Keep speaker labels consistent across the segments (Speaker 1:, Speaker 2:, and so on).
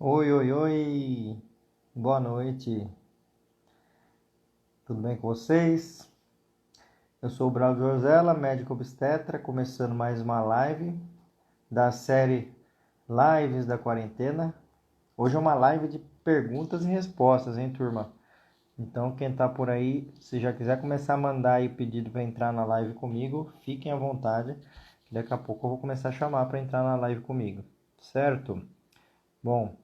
Speaker 1: Oi, oi, oi. Boa noite. Tudo bem com vocês? Eu sou o Braulio Josela, médico obstetra, começando mais uma live da série Lives da Quarentena. Hoje é uma live de perguntas e respostas, hein, turma? Então, quem tá por aí, se já quiser começar a mandar aí pedido para entrar na live comigo, fiquem à vontade. Daqui a pouco eu vou começar a chamar para entrar na live comigo, certo? Bom,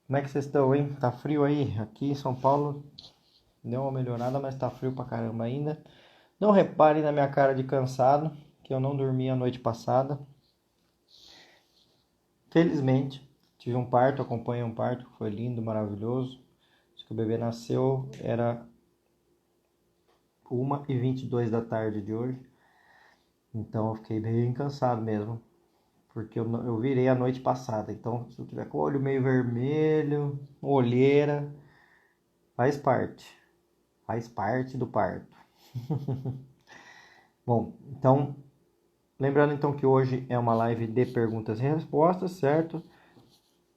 Speaker 1: como é que vocês estão, hein? Tá frio aí? Aqui em São Paulo deu uma melhorada, mas tá frio pra caramba ainda. Não reparem na minha cara de cansado, que eu não dormi a noite passada. Felizmente, tive um parto, acompanhei um parto, foi lindo, maravilhoso. Acho que o bebê nasceu, era 1h22 da tarde de hoje. Então eu fiquei bem cansado mesmo, porque eu virei a noite passada. Então, se eu tiver com o olho meio vermelho, olheira, faz parte. Faz parte do parto. Bom, então, lembrando então que hoje é uma live de perguntas e respostas, certo?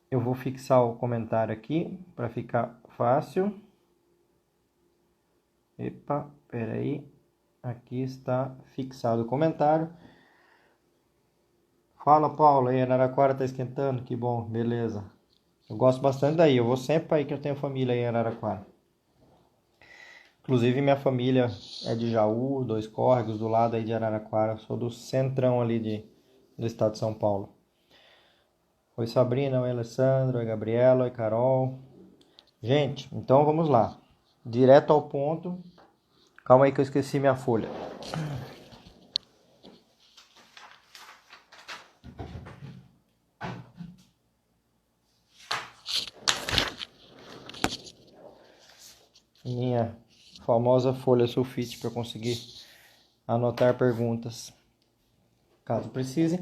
Speaker 1: Eu vou fixar o comentário aqui para ficar fácil. Epa, peraí. Aqui está fixado o comentário. Fala, Paulo, aí Araraquara tá esquentando? Que bom, beleza. Eu gosto bastante daí, eu vou sempre para aí que eu tenho família aí em Araraquara. Inclusive minha família é de Jaú, Dois Córregos, do lado aí de Araraquara. Sou do centrão ali do estado de São Paulo. Oi Sabrina, oi Alessandro, oi Gabriela, oi Carol. Gente, então vamos lá. Direto ao ponto. Calma aí que eu esqueci minha folha. Minha famosa folha sulfite para eu conseguir anotar perguntas, caso precise.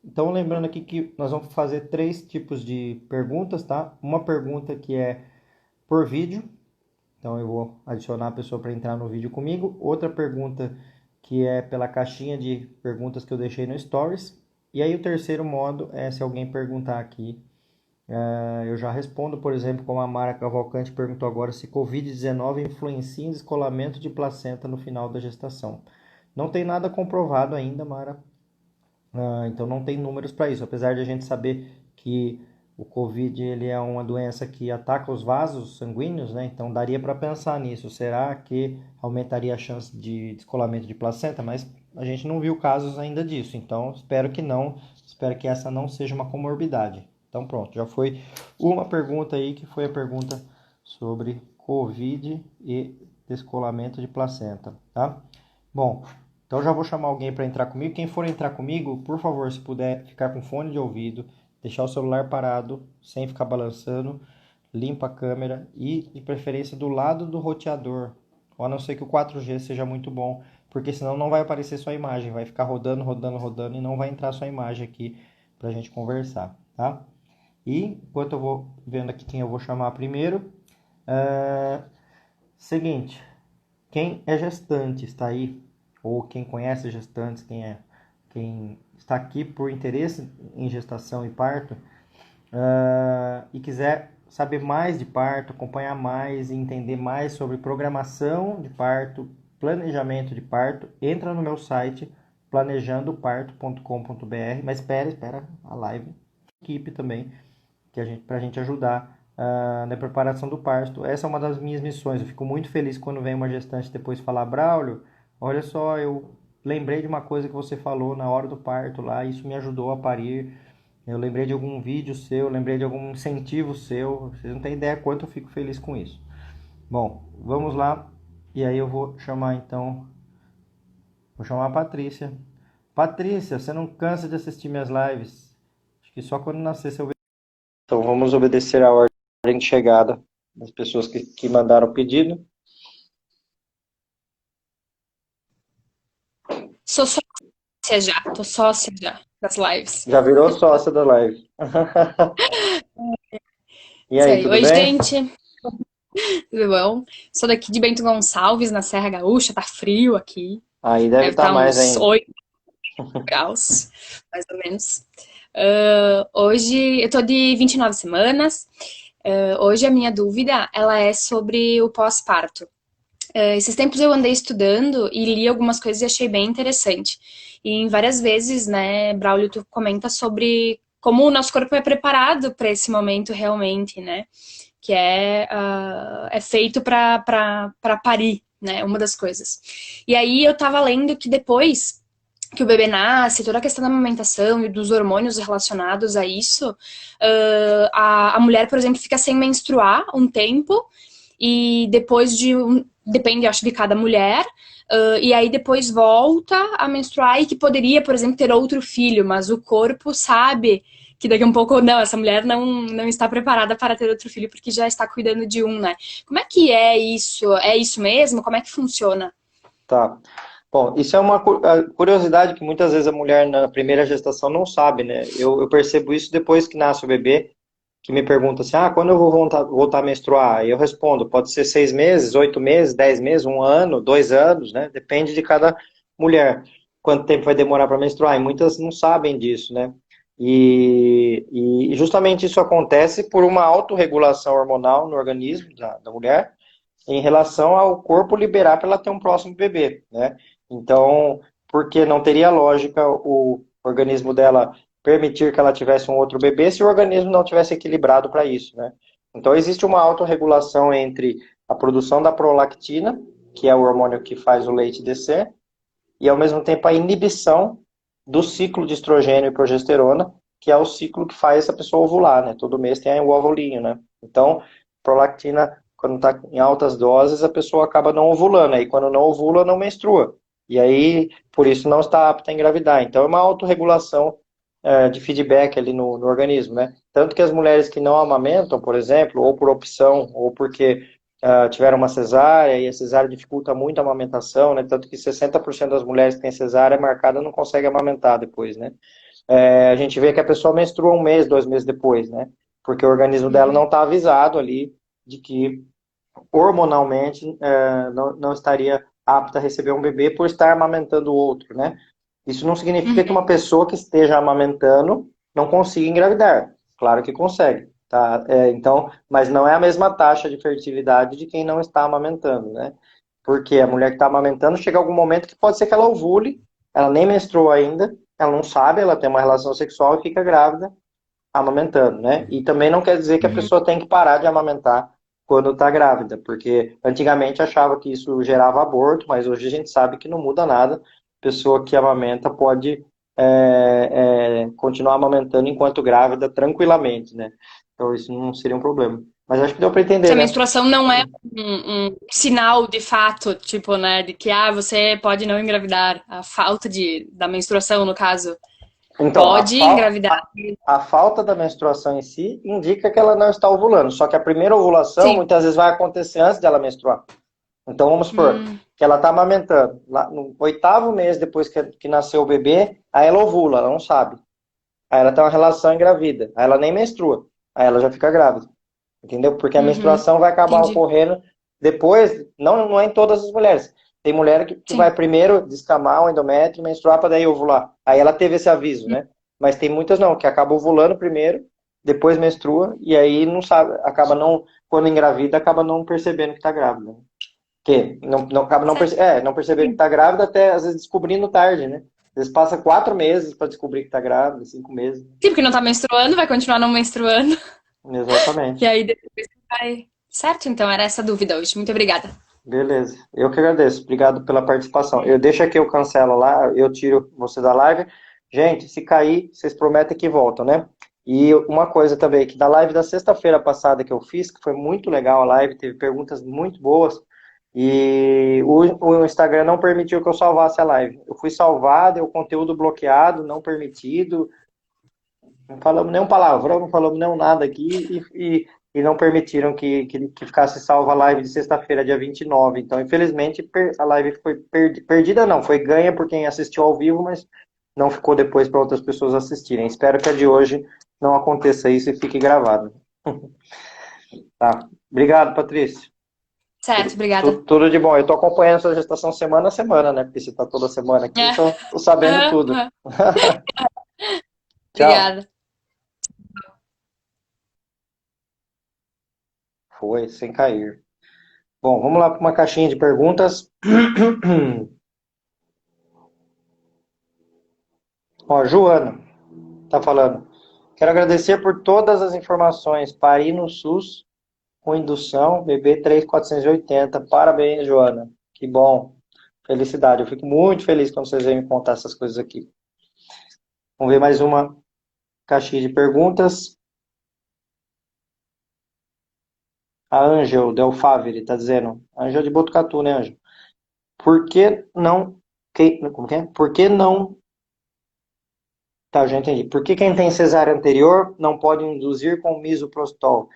Speaker 1: Então, lembrando aqui que nós vamos fazer 3 tipos de perguntas, tá? Uma pergunta que é por vídeo. Então, eu vou adicionar a pessoa para entrar no vídeo comigo. Outra pergunta que é pela caixinha de perguntas que eu deixei no Stories. E aí, o terceiro modo é se alguém perguntar aqui. Eu já respondo, por exemplo, como a Mara Cavalcante perguntou agora, se Covid-19 influencia em descolamento de placenta no final da gestação. Não tem nada comprovado ainda, Mara. Então não tem números para isso, apesar de a gente saber que o Covid ele é uma doença que ataca os vasos sanguíneos, né? Então daria para pensar nisso. Será que aumentaria a chance de descolamento de placenta? Mas a gente não viu casos ainda disso, então espero que não. Espero que essa não seja uma comorbidade. Então pronto, já foi uma pergunta aí que foi a pergunta sobre Covid e descolamento de placenta, tá? Bom, então já vou chamar alguém para entrar comigo. Quem for entrar comigo, por favor, se puder ficar com fone de ouvido, deixar o celular parado, sem ficar balançando, limpa a câmera e, de preferência, do lado do roteador. Ou a não ser que o 4G seja muito bom, porque senão não vai aparecer sua imagem, vai ficar rodando, rodando, rodando e não vai entrar sua imagem aqui para a gente conversar, tá? E enquanto eu vou vendo aqui quem eu vou chamar primeiro, seguinte, quem é gestante está aí, ou quem conhece gestantes, quem está aqui por interesse em gestação e parto, e quiser saber mais de parto, acompanhar mais e entender mais sobre programação de parto, planejamento de parto, entra no meu site planejandoparto.com.br, mas espera a live, equipe também, para a gente ajudar na preparação do parto. Essa é uma das minhas missões. Eu fico muito feliz quando vem uma gestante depois falar, Braulio, olha só, eu lembrei de uma coisa que você falou na hora do parto lá, isso me ajudou a parir. Eu lembrei de algum vídeo seu, lembrei de algum incentivo seu. Vocês não têm ideia quanto eu fico feliz com isso. Bom, vamos lá. E aí eu vou chamar então, vou chamar a Patrícia. Patrícia, você não cansa de assistir minhas lives? Acho que só quando nascer você. Então vamos obedecer a ordem de chegada das pessoas que mandaram o pedido.
Speaker 2: Sou sócia já, tô sócia já das lives.
Speaker 1: Já virou sócia da live. E
Speaker 2: Isso
Speaker 1: aí,
Speaker 2: aí.
Speaker 1: tudo
Speaker 2: Oi,
Speaker 1: bem?
Speaker 2: gente, tudo bom? Sou daqui de Bento Gonçalves, na Serra Gaúcha, tá frio aqui.
Speaker 1: Aí deve
Speaker 2: Deve
Speaker 1: estar
Speaker 2: estar
Speaker 1: mais
Speaker 2: uns
Speaker 1: ainda.
Speaker 2: 8 graus, mais ou menos. Hoje eu tô de 29 semanas. Hoje a minha dúvida, ela é sobre o pós-parto. Esses tempos eu andei estudando e li algumas coisas e achei bem interessante. E em várias vezes, né, Braulio, tu comenta sobre como o nosso corpo é preparado para esse momento realmente, né? Que é feito para parir, né? Uma das coisas. E aí eu tava lendo que depois que o bebê nasce, toda a questão da amamentação e dos hormônios relacionados a isso, a mulher, por exemplo, fica sem menstruar um tempo e depois depende, acho, de cada mulher, e aí depois volta a menstruar e que poderia, por exemplo, ter outro filho, mas o corpo sabe que daqui a um pouco, não, essa mulher não está preparada para ter outro filho porque já está cuidando de um, né? Como é que é isso? É isso mesmo? Como é que funciona?
Speaker 1: Tá. Bom, isso é uma curiosidade que muitas vezes a mulher na primeira gestação não sabe, né? Eu percebo isso depois que nasce o bebê, que me pergunta assim, quando eu vou voltar a menstruar? E eu respondo, pode ser 6 meses, 8 meses, 10 meses, um ano, 2 anos, né? Depende de cada mulher, quanto tempo vai demorar para menstruar. E muitas não sabem disso, né? E justamente isso acontece por uma autorregulação hormonal no organismo da mulher, em relação ao corpo liberar para ela ter um próximo bebê, né? Então, porque não teria lógica o organismo dela permitir que ela tivesse um outro bebê se o organismo não tivesse equilibrado para isso, né? Então, existe uma autorregulação entre a produção da prolactina, que é o hormônio que faz o leite descer, e ao mesmo tempo a inibição do ciclo de estrogênio e progesterona, que é o ciclo que faz essa pessoa ovular, né? Todo mês tem o ovulinho, né? Então, prolactina, quando está em altas doses, a pessoa acaba não ovulando. Aí, quando não ovula, não menstrua. E aí, por isso, não está apta a engravidar. Então, é uma autorregulação de feedback ali no organismo, né? Tanto que as mulheres que não amamentam, por exemplo, ou por opção, ou porque tiveram uma cesárea, e a cesárea dificulta muito a amamentação, né? Tanto que 60% das mulheres que têm cesárea marcada não conseguem amamentar depois, né? A gente vê que a pessoa menstrua 1 mês, 2 meses depois, né? Porque o organismo dela não está avisado ali de que hormonalmente não estaria apta a receber um bebê por estar amamentando o outro, né? Isso não significa que uma pessoa que esteja amamentando não consiga engravidar. Claro que consegue, tá? Então, mas não é a mesma taxa de fertilidade de quem não está amamentando, né? Porque a mulher que está amamentando chega algum momento que pode ser que ela ovule, ela nem menstruou ainda, ela não sabe, ela tem uma relação sexual e fica grávida amamentando, né? E também não quer dizer que a
Speaker 2: Uhum.
Speaker 1: pessoa tem que parar de amamentar quando está grávida, porque antigamente achava que isso gerava aborto, mas hoje a gente sabe que não muda nada. Pessoa que amamenta pode continuar amamentando enquanto grávida tranquilamente, né? Então isso não seria um problema. Mas acho que deu para
Speaker 2: Se
Speaker 1: entender,
Speaker 2: a
Speaker 1: né?
Speaker 2: menstruação não é um sinal de fato, tipo, né, de que você pode não engravidar, a falta da menstruação, no caso,
Speaker 1: Então,
Speaker 2: pode engravidar.
Speaker 1: a falta da menstruação em si indica que ela não está ovulando, só que a primeira ovulação
Speaker 2: Sim.
Speaker 1: muitas vezes vai acontecer antes dela menstruar. Então, vamos supor
Speaker 2: Hum,
Speaker 1: que ela está amamentando. Lá no 8º mês depois que nasceu o bebê, aí ela ovula, ela não sabe. Aí ela tem uma relação engravida. Aí ela nem menstrua. Aí ela já fica grávida. Entendeu? Porque a
Speaker 2: uhum,
Speaker 1: menstruação vai acabar
Speaker 2: entendi.
Speaker 1: ocorrendo depois, não é em todas as mulheres. Tem mulher que
Speaker 2: Sim.
Speaker 1: vai primeiro descamar o endométrio, menstruar para daí ovular. Aí ela teve esse aviso, né? Mas tem muitas não, que acabam ovulando primeiro, depois menstrua, e aí não sabe, acaba não, quando engravida, acaba não percebendo que está grávida. Né? Que não acaba
Speaker 2: Certo.
Speaker 1: não perceber que está grávida até às vezes descobrindo tarde, né? Às vezes passa 4 meses para descobrir que está grávida, 5 meses.
Speaker 2: Sim, porque não tá menstruando, vai continuar não menstruando. E
Speaker 1: Exatamente.
Speaker 2: aí depois vai. Certo, então era essa a dúvida hoje. Muito obrigada.
Speaker 1: Beleza. Eu que agradeço. Obrigado pela participação. Eu deixo aqui, eu cancelo lá, eu tiro você da live. Gente, se cair, vocês prometem que voltam, né? E uma coisa também, que na live da sexta-feira passada que eu fiz, que foi muito legal a live, teve perguntas muito boas, e o Instagram não permitiu que eu salvasse a live. Eu fui salvado, o conteúdo bloqueado, não permitido, não falamos nenhum palavrão, não falamos nenhum nada aqui e não permitiram que ficasse salva a live de sexta-feira, dia 29. Então, infelizmente, a live foi perdida, não, foi ganha por quem assistiu ao vivo, mas não ficou depois para outras pessoas assistirem. Espero que a de hoje não aconteça isso e fique gravado. Tá. Obrigado, Patrícia.
Speaker 2: Certo, obrigada.
Speaker 1: Tudo de bom. Eu estou acompanhando a sua gestação semana a semana, né? Porque você está toda semana aqui,
Speaker 2: É.
Speaker 1: então estou sabendo
Speaker 2: Aham,
Speaker 1: tudo.
Speaker 2: aham.
Speaker 1: Tchau.
Speaker 2: Obrigada.
Speaker 1: Foi, sem cair. Bom, vamos lá para uma caixinha de perguntas. Ó, Joana tá falando. Quero agradecer por todas as informações. Pari no SUS com indução, BB 3480. Parabéns, Joana. Que bom. Felicidade. Eu fico muito feliz quando vocês vêm me contar essas coisas aqui. Vamos ver mais uma caixinha de perguntas. A Ângel Del Favre está dizendo. Ângel de Botucatu, né, Ângel? Por que não. Como que é? Por que não. Tá, já entendi. Por que quem tem cesárea anterior não pode induzir com misoprostol?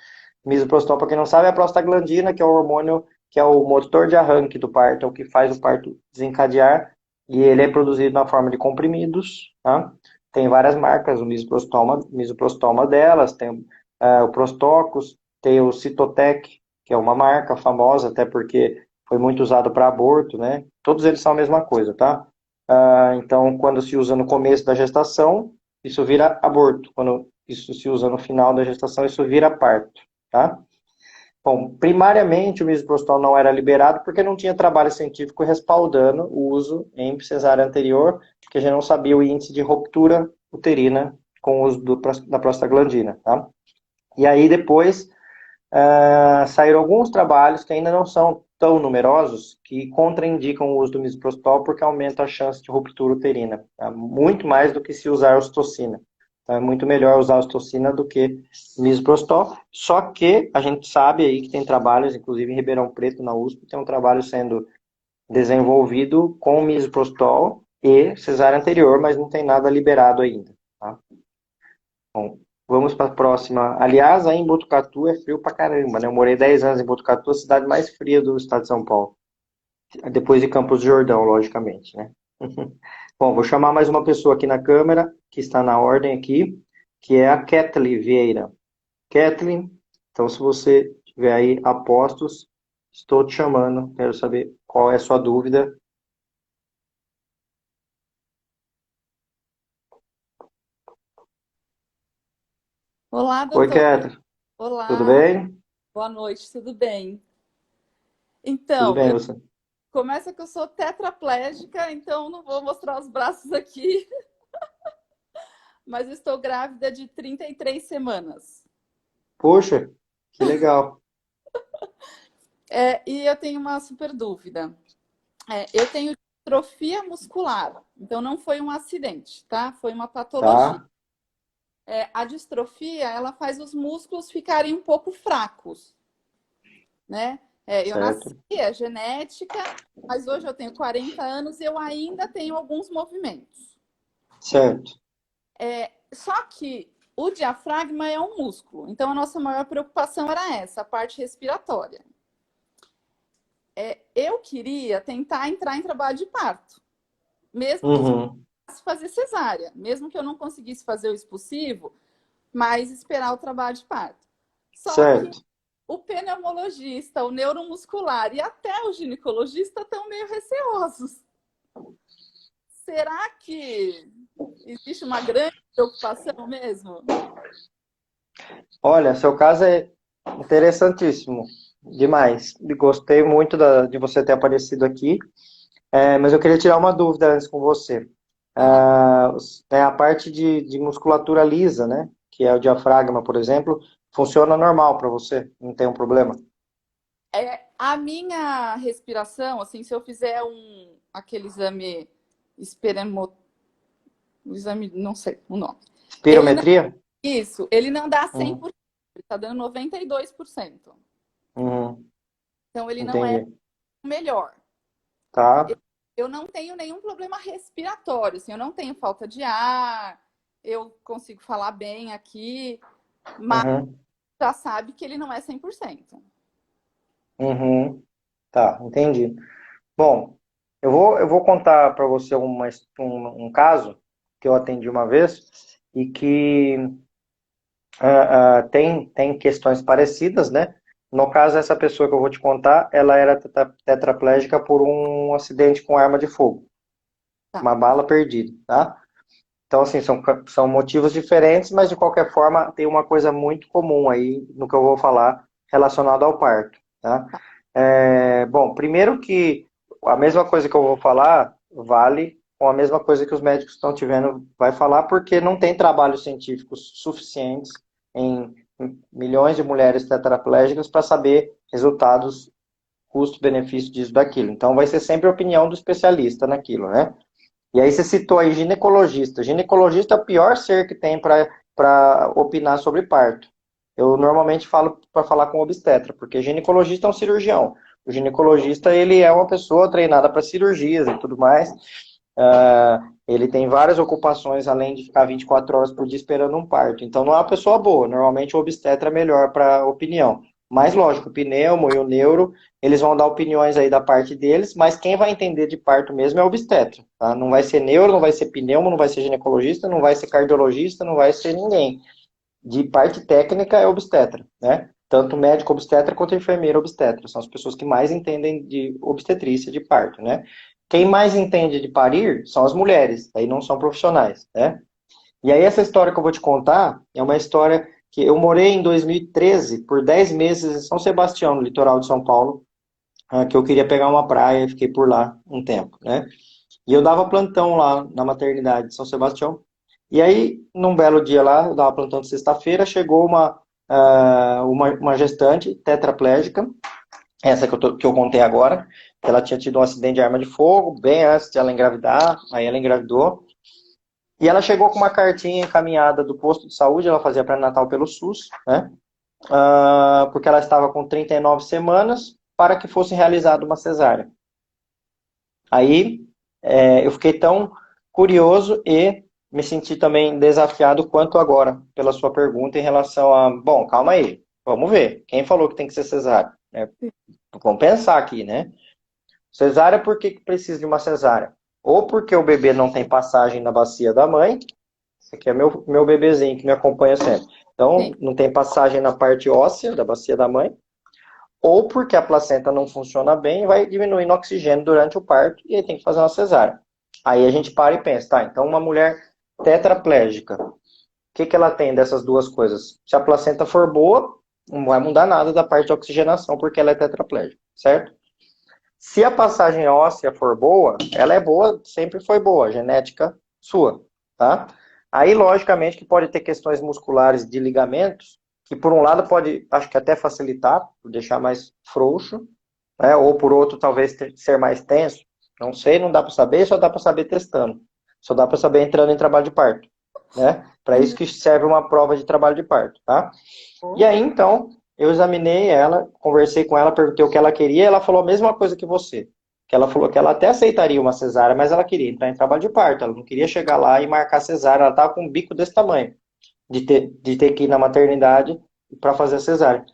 Speaker 1: Misoprostol, para quem não sabe, é a prostaglandina, que é o hormônio, que é o motor de arranque do parto, é o que faz o parto desencadear, e ele é produzido na forma de comprimidos, tá? Tem várias marcas, o misoprostol uma delas, tem o Prostocus, tem o Citotec, que é uma marca famosa, até porque foi muito usado para aborto, né? Todos eles são a mesma coisa, tá? Então, quando se usa no começo da gestação, isso vira aborto. Quando isso se usa no final da gestação, isso vira parto, tá? Bom, primariamente o misoprostol não era liberado porque não tinha trabalho científico respaldando o uso em cesárea anterior, porque a gente não sabia o índice de ruptura uterina com o uso da prostaglandina, tá? E aí depois saíram alguns trabalhos que ainda não são tão numerosos que contraindicam o uso do misoprostol porque aumenta a chance de ruptura uterina, tá? Muito mais do que se usar ostocina. Então é muito melhor usar ostocina do que misoprostol. Só que a gente sabe aí que tem trabalhos, inclusive em Ribeirão Preto, na USP, tem um trabalho sendo desenvolvido com misoprostol e cesárea anterior, mas não tem nada liberado ainda, tá? Bom, vamos para a próxima. Aliás, aí em Botucatu é frio pra caramba, né? Eu morei 10 anos em Botucatu, a cidade mais fria do estado de São Paulo. Depois de Campos do Jordão, logicamente, né? Bom, vou chamar mais uma pessoa aqui na câmera, que está na ordem aqui, que é a Kathleen Vieira. Kathleen, então se você tiver aí a postos, estou te chamando, quero saber qual é a sua dúvida.
Speaker 3: Olá,
Speaker 1: Oi,
Speaker 3: doutor.
Speaker 1: Kathleen, tudo
Speaker 3: Olá,
Speaker 1: bem?
Speaker 3: boa noite, tudo bem?
Speaker 1: Tudo
Speaker 3: Então,
Speaker 1: bem, você?
Speaker 3: começa que eu sou tetraplégica, então não vou mostrar os braços aqui, mas estou grávida de 33 semanas.
Speaker 1: Poxa, que legal.
Speaker 3: E eu tenho uma super dúvida. Eu tenho distrofia muscular, então não foi um acidente, tá? Foi uma patologia.
Speaker 1: Tá,
Speaker 3: A distrofia, ela faz os músculos ficarem um pouco fracos, né? Eu nasci,
Speaker 1: certo.
Speaker 3: é genética, mas hoje eu tenho 40 anos e eu ainda tenho alguns movimentos.
Speaker 1: Certo.
Speaker 3: Só que o diafragma é um músculo, então a nossa maior preocupação era essa, a parte respiratória. Eu queria tentar entrar em trabalho de parto, mesmo que
Speaker 1: Uhum.
Speaker 3: fosse fazer cesárea, mesmo que eu não conseguisse fazer o expulsivo, mas esperar o trabalho de parto. Só que
Speaker 1: Certo.
Speaker 3: o pneumologista, o neuromuscular e até o ginecologista estão meio receosos. Será que existe uma grande preocupação mesmo?
Speaker 1: Olha, seu caso é interessantíssimo. Demais. Gostei muito de você ter aparecido aqui. Mas eu queria tirar uma dúvida antes com você.
Speaker 3: Ah,
Speaker 1: A parte de musculatura lisa, né? Que é o diafragma, por exemplo, funciona normal para você? Não tem um problema?
Speaker 3: a minha respiração, assim, se eu fizer aquele exame esperemo, o exame, não sei o nome, ele não,
Speaker 1: Espirometria?
Speaker 3: ele não dá
Speaker 1: Uhum.
Speaker 3: 100%, ele está dando 92%.
Speaker 1: Uhum.
Speaker 3: Então ele não é
Speaker 1: Entendi.
Speaker 3: o melhor.
Speaker 1: Tá.
Speaker 3: Eu não tenho nenhum problema respiratório, assim, eu não tenho falta de ar, eu consigo falar bem aqui, mas
Speaker 1: Uhum.
Speaker 3: já sabe que ele não é 100%.
Speaker 1: Uhum. Tá, entendi. Bom, eu vou contar para você um caso que eu atendi uma vez e que tem questões parecidas, né? No caso, essa pessoa que eu vou te contar, ela era tetraplégica por um acidente com arma de fogo,
Speaker 3: Tá.
Speaker 1: uma bala perdida, tá? Então, assim, são motivos diferentes, mas de qualquer forma tem uma coisa muito comum aí no que eu vou falar relacionado ao parto, tá? Bom, primeiro que a mesma coisa que eu vou falar vale com a mesma coisa que os médicos estão tivendo vai falar, porque não tem trabalhos científicos suficientes em milhões de mulheres tetraplégicas para saber resultados, custo-benefício disso, daquilo. Então vai ser sempre a opinião do especialista naquilo, né? E aí você citou aí ginecologista. Ginecologista é o pior ser que tem para opinar sobre parto. Eu normalmente falo para falar com obstetra, porque ginecologista é um cirurgião. O ginecologista, ele é uma pessoa treinada para cirurgias e tudo mais. Ele tem várias ocupações, além de ficar 24 horas por dia esperando um parto. Então não é uma pessoa boa. Normalmente o obstetra é melhor para opinião. Mas lógico, o pneumo e o neuro, eles vão dar opiniões aí da parte deles, mas quem vai entender de parto mesmo é o obstetra, tá? Não vai ser neuro, não vai ser pneumo, não vai ser ginecologista, não vai ser cardiologista, não vai ser ninguém. De parte técnica é obstetra, né? Tanto médico obstetra quanto enfermeiro obstetra. São as pessoas que mais entendem de obstetrícia, de parto, né? Quem mais entende de parir são as mulheres, aí não são profissionais, né? E aí essa história que eu vou te contar é uma história que eu morei em 2013 por 10 meses em São Sebastião, no litoral de São Paulo, que eu queria pegar uma praia e fiquei por lá um tempo, né? E eu dava plantão lá na maternidade de São Sebastião. E aí, num belo dia lá, eu dava plantão de sexta-feira, chegou uma gestante tetraplégica, essa que eu contei agora, que ela tinha tido um acidente de arma de fogo, bem antes de ela engravidar, aí ela engravidou. E ela chegou com uma cartinha encaminhada do posto de saúde, ela fazia pré-natal pelo SUS, né? Porque ela estava com 39 semanas para que fosse realizada uma cesárea. Aí eu fiquei tão curioso e me senti também desafiado quanto agora pela sua pergunta em relação a, bom, calma aí, vamos ver, quem falou que tem que ser cesárea? Vamos pensar aqui, né? Cesárea, por que precisa de uma cesárea? Ou porque o bebê não tem passagem na bacia da mãe, esse aqui é meu bebezinho que me acompanha sempre. Então,
Speaker 3: Sim.
Speaker 1: não tem passagem na parte óssea da bacia da mãe, ou porque a placenta não funciona bem e vai diminuindo o oxigênio durante o parto e aí tem que fazer uma cesárea. Aí a gente para e pensa, tá, então uma mulher tetraplégica, o que ela tem dessas duas coisas? Se a placenta for boa, não vai mudar nada da parte de oxigenação porque ela é tetraplégica, certo? Se a passagem óssea for boa, ela é boa, sempre foi boa, genética sua, tá? Aí, logicamente, que pode ter questões musculares de ligamentos, que por um lado pode, acho que até facilitar, deixar mais frouxo, né? Ou por outro, talvez ser mais tenso. Não sei, não dá para saber, só dá para saber testando. Só dá para saber entrando em trabalho de parto, né? Para isso que serve uma prova de trabalho de parto, tá? E aí, então, eu examinei ela, conversei com ela, perguntei o que ela queria, ela falou a mesma coisa que você. Que ela falou que ela até aceitaria uma cesárea, mas ela queria entrar em trabalho de parto, ela não queria chegar lá e marcar cesárea, ela estava com um bico desse tamanho, de ter que ir na maternidade para fazer a cesárea.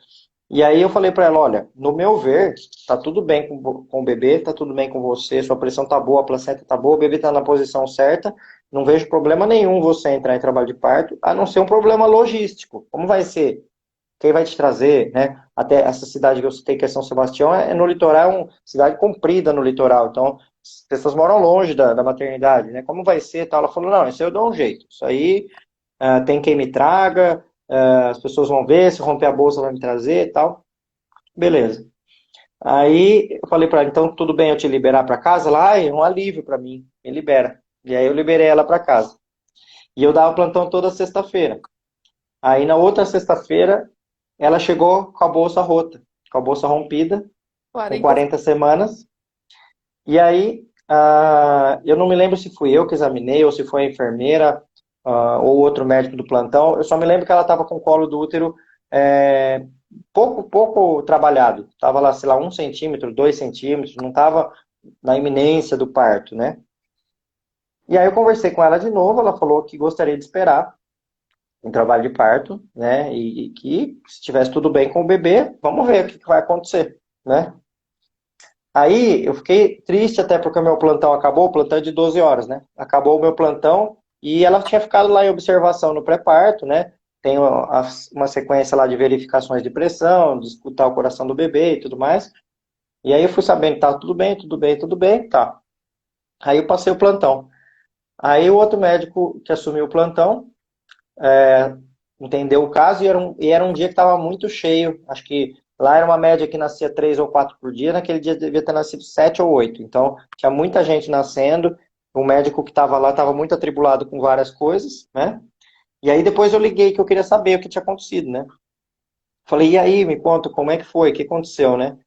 Speaker 1: E aí eu falei para ela, olha, no meu ver, tá tudo bem com o bebê, tá tudo bem com você, sua pressão tá boa, a placenta tá boa, o bebê tá na posição certa, não vejo problema nenhum você entrar em trabalho de parto, a não ser um problema logístico. Como vai ser? Quem vai te trazer, né? Até essa cidade que eu citei, que é São Sebastião, é no litoral, é uma cidade comprida no litoral, então as pessoas moram longe da maternidade, né? Como vai ser? Tal? Ela falou, não, isso aí eu dou um jeito, isso aí tem quem me traga, as pessoas vão ver, se romper a bolsa vai me trazer e tal. Beleza. Aí eu falei para ela, então tudo bem eu te liberar para casa? Ela, é um alívio para mim, me libera. E aí eu liberei ela para casa. E eu dava plantão toda sexta-feira. Aí na outra sexta-feira, ela chegou com a bolsa rota, com a bolsa rompida, com
Speaker 3: 40.
Speaker 1: 40 semanas. E aí, eu não me lembro se fui eu que examinei, ou se foi a enfermeira, ou outro médico do plantão. Eu só me lembro que ela estava com o colo do útero pouco trabalhado. Estava lá, sei lá, 1 centímetro, 2 centímetros, não estava na iminência do parto, né? E aí eu conversei com ela de novo, ela falou que gostaria de esperar um trabalho de parto, né? E que se tivesse tudo bem com o bebê, vamos ver o que vai acontecer, né? Aí eu fiquei triste até porque o meu plantão acabou, o plantão é de 12 horas, né? Acabou o meu plantão e ela tinha ficado lá em observação no pré-parto, né? Tem uma sequência lá de verificações de pressão, de escutar o coração do bebê e tudo mais. E aí eu fui sabendo que tá tudo bem, tudo bem, tudo bem, tá. Aí eu passei o plantão. Aí o outro médico que assumiu o plantão entendeu o caso e era um dia que estava muito cheio. Acho que lá era uma média que nascia 3 ou 4 por dia, naquele dia devia ter nascido 7 ou 8. Então tinha muita gente nascendo. O médico que estava lá estava muito atribulado com várias coisas, né? E aí depois eu liguei que eu queria saber o que tinha acontecido, né? Falei, e aí, me conta como é que foi, o que aconteceu, né?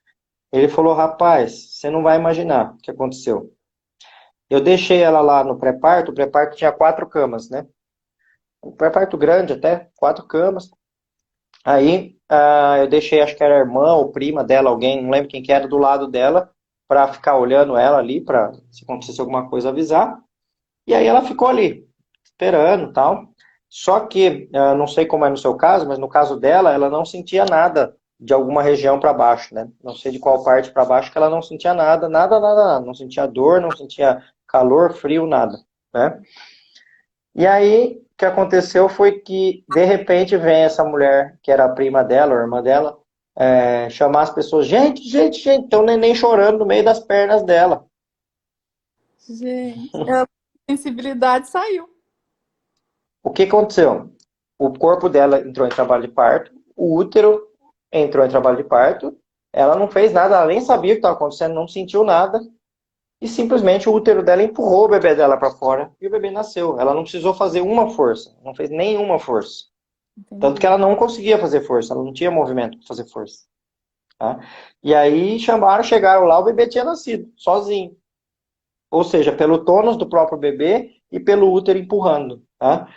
Speaker 1: Ele falou, rapaz, você não vai imaginar o que aconteceu. Eu deixei ela lá no pré-parto, o pré-parto tinha 4 camas, né? Um pré-parto grande até, 4 camas. Aí eu deixei, acho que era a irmã ou prima dela, alguém, não lembro quem que era, do lado dela, para ficar olhando ela ali, para se acontecesse alguma coisa avisar. E aí ela ficou ali, esperando e tal. Só que, não sei como é no seu caso, mas no caso dela, ela não sentia nada de alguma região para baixo, né? Não sei de qual parte para baixo que ela não sentia nada, nada, nada, nada. Não sentia dor, não sentia calor, frio, nada, né? E aí, o que aconteceu foi que, de repente, vem essa mulher, que era a prima dela, a irmã dela, chamar as pessoas, gente, gente, gente, tem um neném chorando no meio das pernas dela.
Speaker 3: Gente, a sensibilidade saiu.
Speaker 1: O que aconteceu? O corpo dela entrou em trabalho de parto, o útero entrou em trabalho de parto, ela não fez nada, ela nem sabia o que estava acontecendo, não sentiu nada, e simplesmente o útero dela empurrou o bebê dela para fora e o bebê nasceu. Ela não precisou fazer uma força, não fez nenhuma força. Tanto que
Speaker 3: Entendi.
Speaker 1: ela não conseguia fazer força, ela não tinha movimento para fazer força. Tá? E aí chamaram, chegaram lá, o bebê tinha nascido, sozinho. Ou seja, pelo tônus do próprio bebê e pelo útero empurrando. Tá?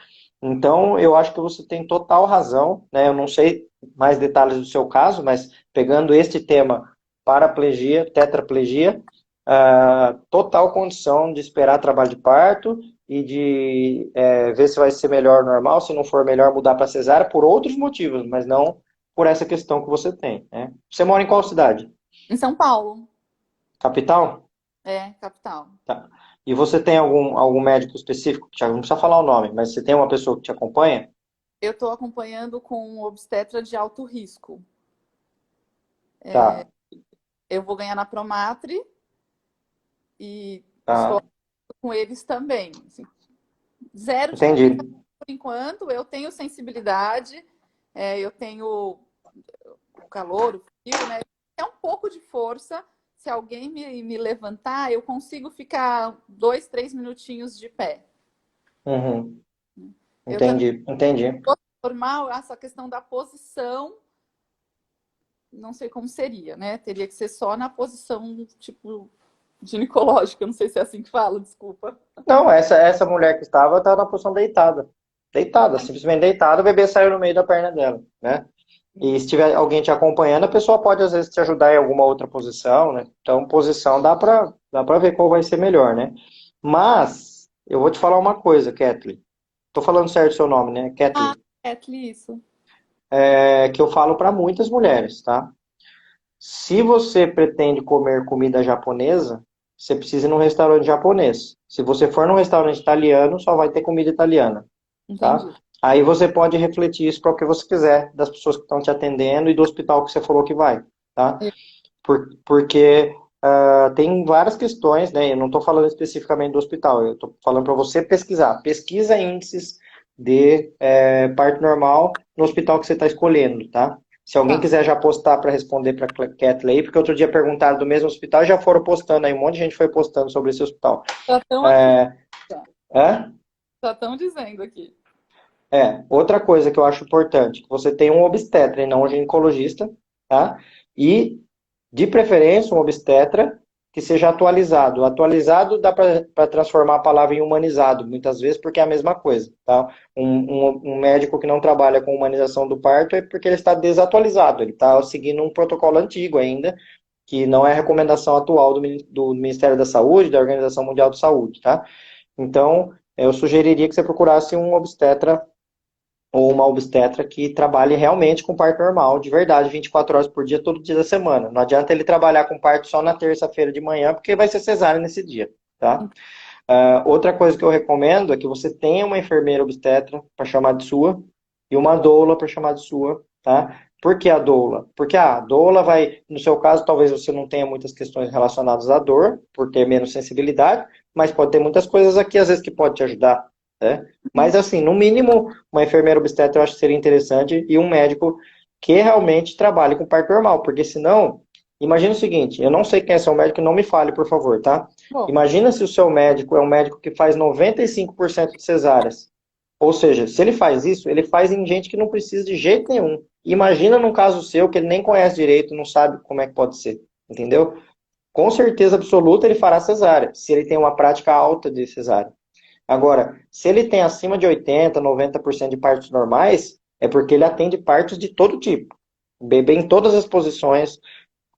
Speaker 1: Então, eu acho que você tem total razão, né? Eu não sei mais detalhes do seu caso, mas pegando este tema, paraplegia, tetraplegia, total condição de esperar trabalho de parto e de ver se vai ser melhor normal, se não for melhor mudar para cesárea por outros motivos, mas não por essa questão que você tem, né? Você mora em qual cidade?
Speaker 3: Em São Paulo,
Speaker 1: Capital?
Speaker 3: capital.
Speaker 1: Tá. E você tem algum médico específico, não precisa falar o nome, mas você tem uma pessoa que te acompanha?
Speaker 3: Eu estou acompanhando com um obstetra de alto risco.
Speaker 1: Tá,
Speaker 3: Eu vou ganhar na Promatri e estou
Speaker 1: tá,
Speaker 3: com eles também. Assim, zero de complicação
Speaker 1: entendi.
Speaker 3: por enquanto. Eu tenho sensibilidade, eu tenho o calor, o frio, né? É um pouco de força. Se alguém me levantar, eu consigo ficar 2, 3 minutinhos de pé.
Speaker 1: Uhum.
Speaker 3: Eu também,
Speaker 1: Entendi, entendi.
Speaker 3: normal, essa questão da posição, não sei como seria, né? Teria que ser só na posição, tipo, ginecológica. Não sei se é assim que fala, desculpa.
Speaker 1: Não, essa mulher que estava na posição deitada. Deitada, simplesmente deitada, o bebê saiu no meio da perna dela, né? E se tiver alguém te acompanhando, a pessoa pode às vezes te ajudar em alguma outra posição, né? Então, posição dá pra ver qual vai ser melhor, né? Mas, eu vou te falar uma coisa, Kathleen. Tô falando certo o seu nome, né?
Speaker 3: Ah,
Speaker 1: Kathleen.
Speaker 3: isso.
Speaker 1: Que eu falo para muitas mulheres, tá? Se você pretende comer comida japonesa, você precisa ir num restaurante japonês. Se você for num restaurante italiano, só vai ter comida italiana, tá?
Speaker 3: Entendi.
Speaker 1: Aí você pode refletir isso para o que você quiser das pessoas que estão te atendendo e do hospital que você falou que vai, tá? Porque tem várias questões, né? Eu não estou falando especificamente do hospital, eu estou falando para você pesquisar. Pesquisa índices de parto normal no hospital que você está escolhendo, tá? Se alguém
Speaker 3: Tá.
Speaker 1: quiser já postar para responder para Kathleen, porque outro dia perguntaram do mesmo hospital e já foram postando aí, um monte de gente foi postando sobre esse hospital.
Speaker 3: Já estão aqui. Já
Speaker 1: É?
Speaker 3: já estão dizendo aqui.
Speaker 1: Outra coisa que eu acho importante, que você tenha um obstetra e não um ginecologista, tá? E, de preferência, um obstetra que seja atualizado. Atualizado dá para transformar a palavra em humanizado, muitas vezes, porque é a mesma coisa, tá? Um médico que não trabalha com humanização do parto é porque ele está desatualizado, ele está seguindo um protocolo antigo ainda, que não é a recomendação atual do Ministério da Saúde, da Organização Mundial de Saúde, tá? Então, eu sugeriria que você procurasse um obstetra ou uma obstetra que trabalhe realmente com parto normal, de verdade, 24 horas por dia, todo dia da semana. Não adianta ele trabalhar com parto só na terça-feira de manhã, porque vai ser cesárea nesse dia, tá? Outra coisa que eu recomendo é que você tenha uma enfermeira obstetra para chamar de sua e uma doula para chamar de sua, tá? Por que a doula? Porque a doula vai, no seu caso, talvez você não tenha muitas questões relacionadas à dor, por ter menos sensibilidade, mas pode ter muitas coisas aqui, às vezes, que pode te ajudar, né? Mas, assim, no mínimo, uma enfermeira obstetra eu acho que seria interessante e um médico que realmente trabalhe com parto normal, porque senão, imagina o seguinte, eu não sei quem é seu médico, não me fale, por favor, tá?
Speaker 3: Bom,
Speaker 1: Imagina se o seu médico é um médico que faz 95% de cesáreas. Ou seja, se ele faz isso, ele faz em gente que não precisa de jeito nenhum. Imagina num caso seu que ele nem conhece direito, não sabe como é que pode ser, entendeu? Com certeza absoluta ele fará cesárea, se ele tem uma prática alta de cesárea. Agora, se ele tem acima de 80, 90% de partos normais, é porque ele atende partos de todo tipo. Bebê em todas as posições,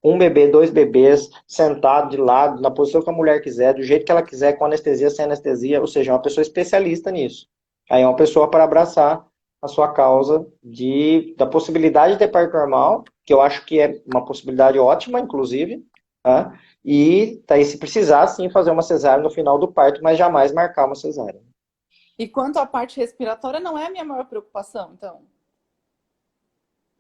Speaker 1: um bebê, dois bebês, sentado de lado, na posição que a mulher quiser, do jeito que ela quiser, com anestesia, sem anestesia, ou seja, é uma pessoa especialista nisso. Aí é uma pessoa para abraçar a sua causa da possibilidade de ter parto normal, que eu acho que é uma possibilidade ótima, inclusive, tá? E daí, se precisar, sim, fazer uma cesárea no final do parto, mas jamais marcar uma cesárea.
Speaker 3: e quanto à parte respiratória, não é a minha maior preocupação, então.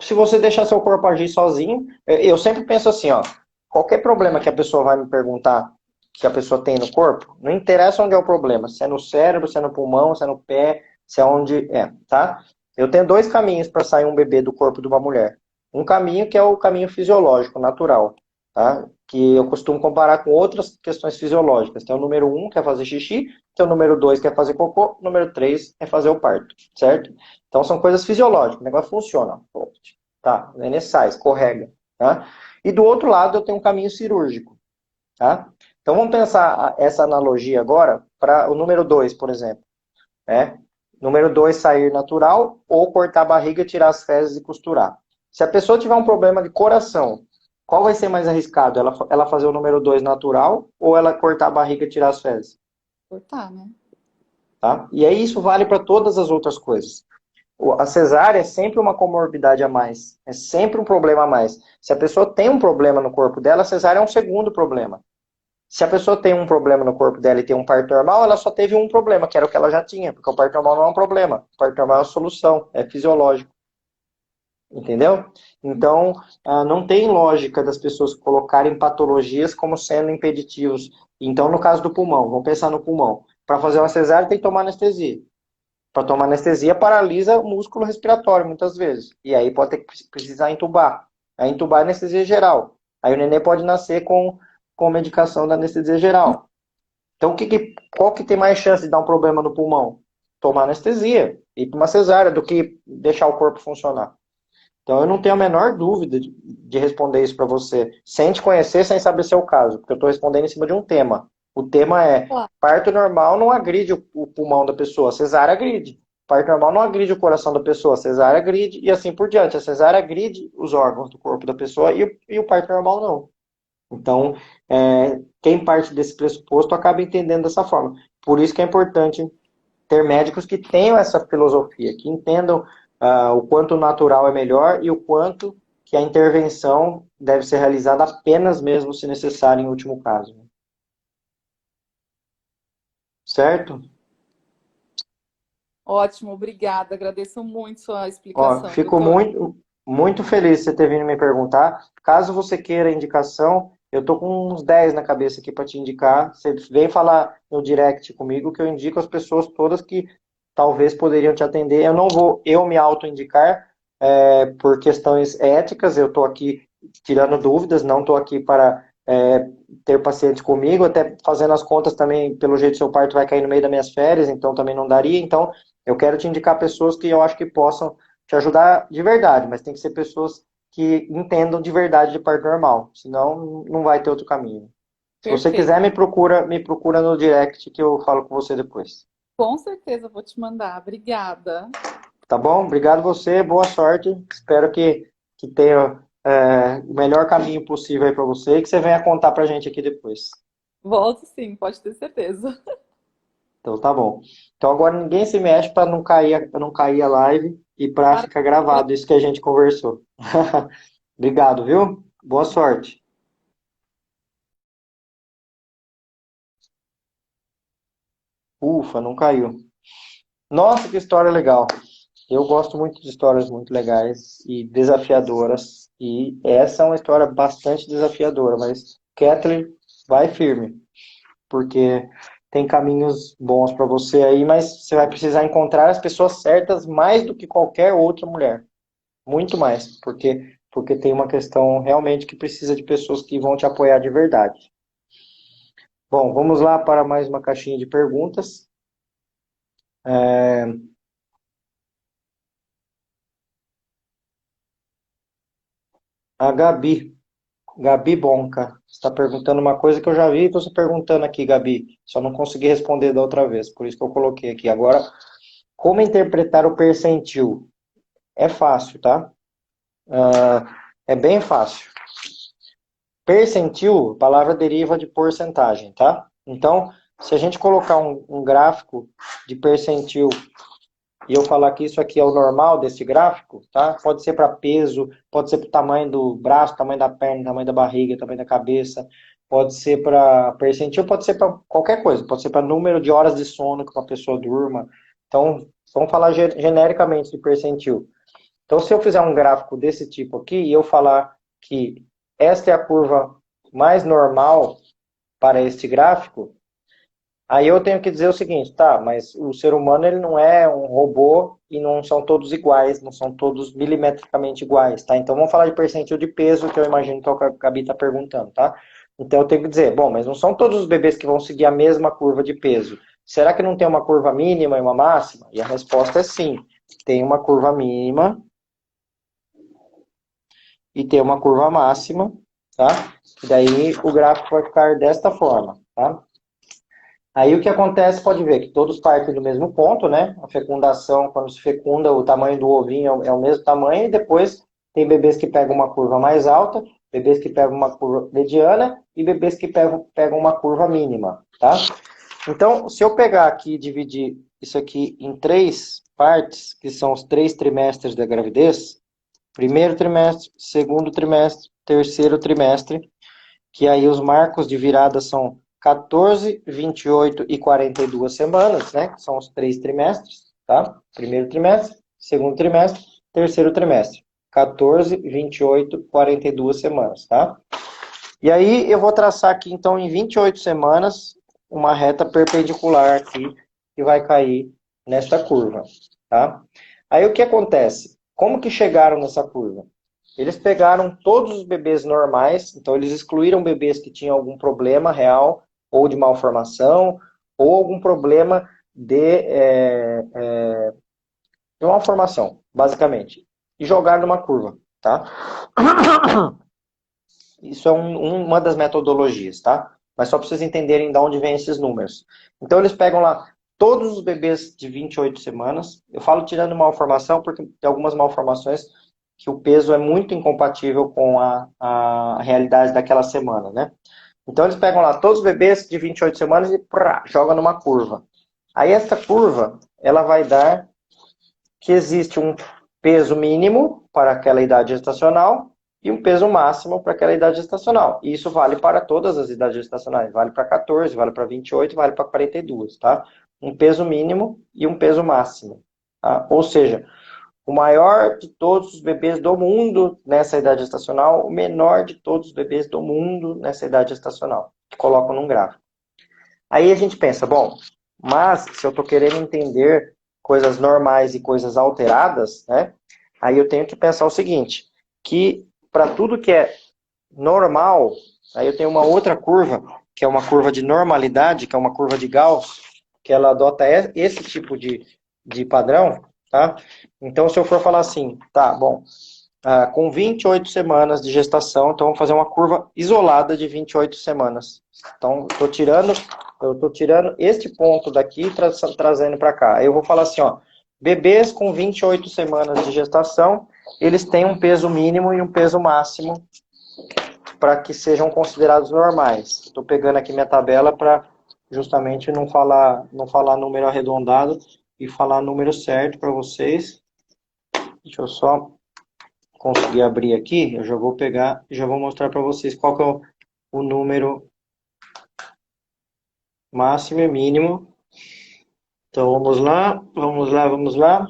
Speaker 1: Se você deixar seu corpo agir sozinho, eu sempre penso assim, ó, qualquer problema que a pessoa vai me perguntar que a pessoa tem no corpo, não interessa onde é o problema, se é no cérebro, se é no pulmão, se é no pé, se é onde é, tá? Eu tenho dois caminhos para sair um bebê do corpo de uma mulher. Um caminho que é o caminho fisiológico, natural, tá? Que eu costumo comparar com outras questões fisiológicas. Tem o número um, que é fazer xixi, tem o número dois, que é fazer cocô, o número três é fazer o parto, certo? Então são coisas fisiológicas, o negócio funciona. Tá, o nenê sai, escorrega, tá? E do outro lado eu tenho um caminho cirúrgico, tá? Então vamos pensar essa analogia agora para o número 2, por exemplo, né? Número 2, sair natural ou cortar a barriga, tirar as fezes e costurar. Se a pessoa tiver um problema de coração, qual vai ser mais arriscado? Ela fazer o número 2 natural ou ela cortar a barriga e tirar as fezes?
Speaker 3: Cortar, né?
Speaker 1: Tá? E aí isso vale para todas as outras coisas. A cesárea é sempre uma comorbidade a mais, é sempre um problema a mais. Se a pessoa tem um problema no corpo dela, a cesárea é um segundo problema. Se a pessoa tem um problema no corpo dela e tem um parto normal, ela só teve um problema, que era o que ela já tinha, porque o parto normal não é um problema, o parto normal é uma solução, é fisiológico, entendeu? Então, não tem lógica das pessoas colocarem patologias como sendo impeditivos. Então, no caso do pulmão, vamos pensar no pulmão. Para fazer uma cesárea tem que tomar anestesia. Para tomar anestesia, paralisa o músculo respiratório, muitas vezes. E aí pode ter que precisar entubar. Aí entubar é anestesia geral. Aí o neném pode nascer com medicação da anestesia geral. Então, qual que tem mais chance de dar um problema no pulmão? Tomar anestesia e para uma cesárea do que deixar o corpo funcionar. Então, eu não tenho a menor dúvida de responder isso para você, sem te conhecer, sem saber seu caso, porque eu estou respondendo em cima de um tema. O tema é:
Speaker 3: Claro.
Speaker 1: parto normal não agride o pulmão da pessoa, cesárea agride. Parto normal não agride o coração da pessoa, cesárea agride, e assim por diante. A cesárea agride os órgãos do corpo da pessoa e o parto normal não. Então, quem parte desse pressuposto acaba entendendo dessa forma. Por isso que é importante ter médicos que tenham essa filosofia, que entendam o quanto o natural é melhor e o quanto que a intervenção deve ser realizada apenas mesmo se necessário em último caso. Certo?
Speaker 3: Ótimo, obrigada. Agradeço muito sua
Speaker 1: Ó,
Speaker 3: explicação,
Speaker 1: fico
Speaker 3: doutor.
Speaker 1: muito feliz de você ter vindo me perguntar. Caso você queira indicação, eu tô com uns 10 na cabeça aqui para te indicar. Você vem falar no direct comigo que eu indico as pessoas todas que talvez poderiam te atender. Eu não vou eu me auto-indicar por questões éticas. Eu estou aqui tirando dúvidas, não estou aqui para ter pacientes comigo, até fazendo as contas também, pelo jeito seu parto vai cair no meio das minhas férias, então também não daria. Então, eu quero te indicar pessoas que eu acho que possam te ajudar de verdade, mas tem que ser pessoas que entendam de verdade de parto normal, senão não vai ter outro caminho. Se você
Speaker 3: Perfeito.
Speaker 1: quiser, me procura no direct que eu falo com você depois.
Speaker 3: Com certeza vou te mandar. Obrigada.
Speaker 1: Tá bom? Obrigado você, boa sorte. Espero que tenha o melhor caminho possível aí para você e que você venha contar pra gente aqui depois.
Speaker 3: Volto sim, pode ter certeza.
Speaker 1: Então tá bom. Então agora ninguém se mexe para não cair a live e para ficar gravado isso que a gente conversou. Obrigado, viu? Boa sorte. Ufa, não caiu. Nossa, que história legal. Eu gosto muito de histórias muito legais e desafiadoras. E essa é uma história bastante desafiadora, mas Kathleen, vai firme, porque tem caminhos bons para você aí, mas você vai precisar encontrar as pessoas certas mais do que qualquer outra mulher. Muito mais, porque tem uma questão realmente que precisa de pessoas que vão te apoiar de verdade. Bom, vamos lá para mais uma caixinha de perguntas. A Gabi Bonca, está perguntando uma coisa que eu já vi você perguntando aqui, Gabi. Só não consegui responder da outra vez, por isso que eu coloquei aqui. Agora, como interpretar o percentil? É fácil, tá? É bem fácil. Percentil, a palavra deriva de porcentagem, tá? Então, se a gente colocar um gráfico de percentil e eu falar que isso aqui é o normal desse gráfico, tá? Pode ser para peso, pode ser para o tamanho do braço, tamanho da perna, tamanho da barriga, tamanho da cabeça, pode ser para percentil, pode ser para qualquer coisa, pode ser para número de horas de sono que uma pessoa durma. Então, vamos falar genericamente de percentil. Então, se eu fizer um gráfico desse tipo aqui e eu falar que esta é a curva mais normal para este gráfico, aí eu tenho que dizer o seguinte, tá, mas o ser humano ele não é um robô e não são todos iguais, não são todos milimetricamente iguais, tá? Então vamos falar de percentil de peso, que eu imagino que é o que a Gabi está perguntando, tá? Então eu tenho que dizer, bom, mas não são todos os bebês que vão seguir a mesma curva de peso. Será que não tem uma curva mínima e uma máxima? E a resposta é sim. Tem uma curva mínima e tem uma curva máxima, tá? E daí o gráfico vai ficar desta forma, tá? Aí o que acontece, pode ver que todos partem do mesmo ponto, né? A fecundação, quando se fecunda, o tamanho do ovinho é o mesmo tamanho, e depois tem bebês que pegam uma curva mais alta, bebês que pegam uma curva mediana e bebês que pegam uma curva mínima, tá? Então, se eu pegar aqui e dividir isso aqui em três partes, que são os 3 trimestres da gravidez, primeiro trimestre, segundo trimestre, terceiro trimestre, que aí os marcos de virada são 14, 28 e 42 semanas, né? Que são os 3 trimestres, tá? Primeiro trimestre, segundo trimestre, terceiro trimestre. 14, 28, 42 semanas, tá? E aí eu vou traçar aqui, então, em 28 semanas, uma reta perpendicular aqui, que vai cair nesta curva, tá? Aí o que acontece? Como que chegaram nessa curva? Eles pegaram todos os bebês normais, então eles excluíram bebês que tinham algum problema real, ou de malformação, ou algum problema de malformação, basicamente, e jogaram numa curva, tá? Isso é uma das metodologias, tá? Mas só para vocês entenderem de onde vêm esses números. Então eles pegam lá todos os bebês de 28 semanas, eu falo tirando malformação, porque tem algumas malformações que o peso é muito incompatível com a realidade daquela semana, né? Então eles pegam lá todos os bebês de 28 semanas e jogam numa curva. Aí essa curva, ela vai dar que existe um peso mínimo para aquela idade gestacional e um peso máximo para aquela idade gestacional. E isso vale para todas as idades gestacionais. Vale para 14, vale para 28, vale para 42, tá? Um peso mínimo e um peso máximo. Tá? Ou seja, o maior de todos os bebês do mundo nessa idade gestacional, o menor de todos os bebês do mundo nessa idade gestacional, que colocam num gráfico. Aí a gente pensa, bom, mas se eu estou querendo entender coisas normais e coisas alteradas, né? Aí eu tenho que pensar o seguinte, que para tudo que é normal, aí eu tenho uma outra curva, que é uma curva de normalidade, que é uma curva de Gauss, que ela adota esse tipo de padrão, tá? Então, se eu for falar assim, tá, bom, com 28 semanas de gestação, então vamos fazer uma curva isolada de 28 semanas. Então, eu estou tirando este ponto daqui e trazendo para cá. Aí eu vou falar assim, ó, bebês com 28 semanas de gestação, eles têm um peso mínimo e um peso máximo para que sejam considerados normais. Estou pegando aqui minha tabela para justamente não falar número arredondado e falar número certo para vocês. Deixa eu só conseguir abrir aqui, eu já vou pegar e já vou mostrar para vocês qual que é o número máximo e mínimo. Então vamos lá, vamos lá, vamos lá.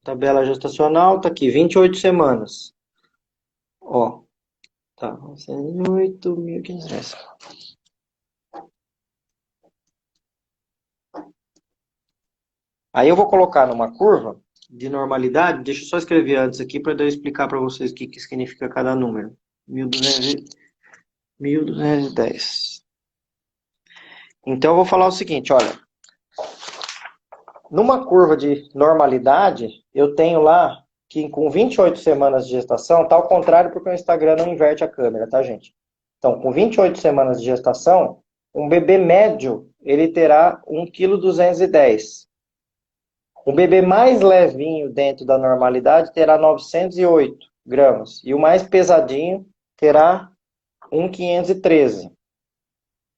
Speaker 1: tabela gestacional, tá aqui, 28 semanas. Ó, tá, 108, 1.510. Aí eu vou colocar numa curva de normalidade, deixa eu só escrever antes aqui para eu explicar para vocês o que significa cada número. 1.210. Então eu vou falar o seguinte, olha, numa curva de normalidade, eu tenho lá que com 28 semanas de gestação, tá ao contrário porque o Instagram não inverte a câmera, tá, gente? Então, com 28 semanas de gestação, um bebê médio, ele terá 1,210 kg. O bebê mais levinho dentro da normalidade terá 908 gramas. E o mais pesadinho terá 1,513,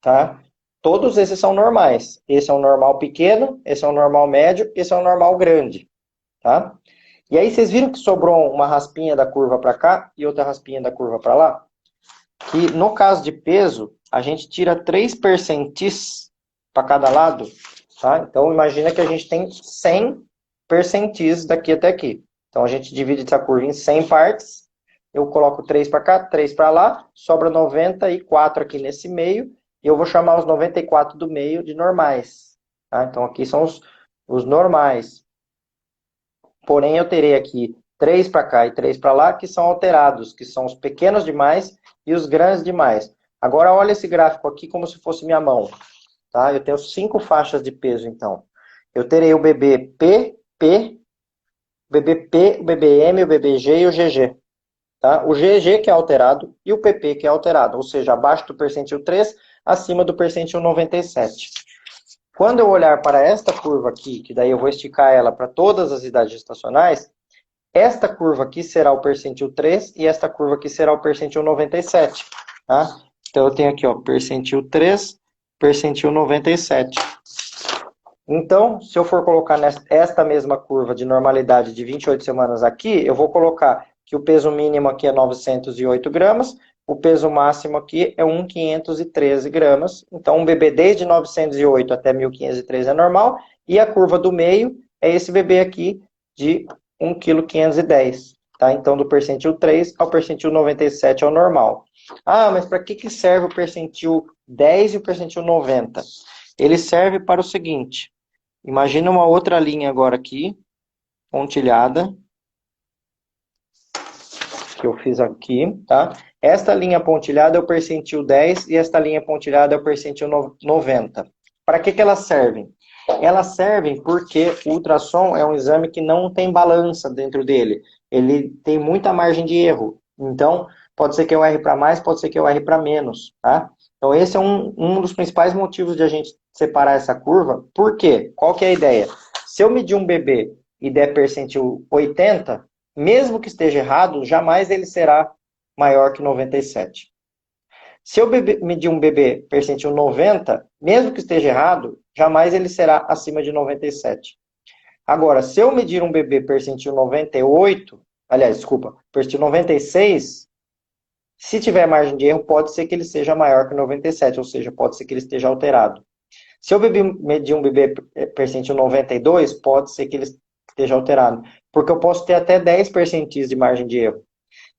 Speaker 1: tá? Todos esses são normais. Esse é um normal pequeno, esse é um normal médio, esse é um normal grande, tá? E aí vocês viram que sobrou uma raspinha da curva para cá e outra raspinha da curva para lá? Que no caso de peso, a gente tira 3 percentis para cada lado, tá? Então imagina que a gente tem 100 percentis daqui até aqui. Então a gente divide essa curva em 100 partes, eu coloco 3 para cá, 3 para lá, sobra 94 aqui nesse meio, e eu vou chamar os 94 do meio de normais, tá? Então aqui são os normais. Porém eu terei aqui 3 para cá e 3 para lá, que são alterados, que são os pequenos demais e os grandes demais. Agora olha esse gráfico aqui como se fosse minha mão, tá? Eu tenho 5 faixas de peso, então. Eu terei o bebê P, P, o bebê P, o bebê M, o bebê G e o GG. Tá? O GG que é alterado e o PP que é alterado, ou seja, abaixo do percentil 3, acima do percentil 97. Quando eu olhar para esta curva aqui, que daí eu vou esticar ela para todas as idades gestacionais, esta curva aqui será o percentil 3 e esta curva aqui será o percentil 97. Tá? Então eu tenho aqui, ó, percentil 3, percentil 97. Então, se eu for colocar esta mesma curva de normalidade de 28 semanas aqui, eu vou colocar que o peso mínimo aqui é 908 gramas, o peso máximo aqui é 1.513 gramas. Então, um bebê desde 908 até 1.513 é normal, e a curva do meio é esse bebê aqui de 1,510 kg. Tá? Então, do percentil 3 ao percentil 97 é o normal. Ah, mas para que serve o percentil 10 e o percentil 90? Ele serve para o seguinte: imagina uma outra linha agora aqui, pontilhada, que eu fiz aqui, tá? Esta linha pontilhada é o percentil 10 e esta linha pontilhada é o percentil 90. Para que elas servem? Elas servem porque o ultrassom é um exame que não tem balança dentro dele. Ele tem muita margem de erro. Então, pode ser que eu erre para mais, pode ser que eu erre para menos, tá? Então, esse é um dos principais motivos de a gente separar essa curva. Por quê? Qual que é a ideia? Se eu medir um bebê e der percentil 80, mesmo que esteja errado, jamais ele será maior que 97. Se eu medir um bebê percentil 90, mesmo que esteja errado, jamais ele será acima de 97. Agora, se eu medir um bebê percentil 98, aliás, desculpa, percentil 96, se tiver margem de erro, pode ser que ele seja maior que 97, ou seja, pode ser que ele esteja alterado. Se eu medir um bebê percentil 92, pode ser que ele esteja alterado, porque eu posso ter até 10 percentis de margem de erro.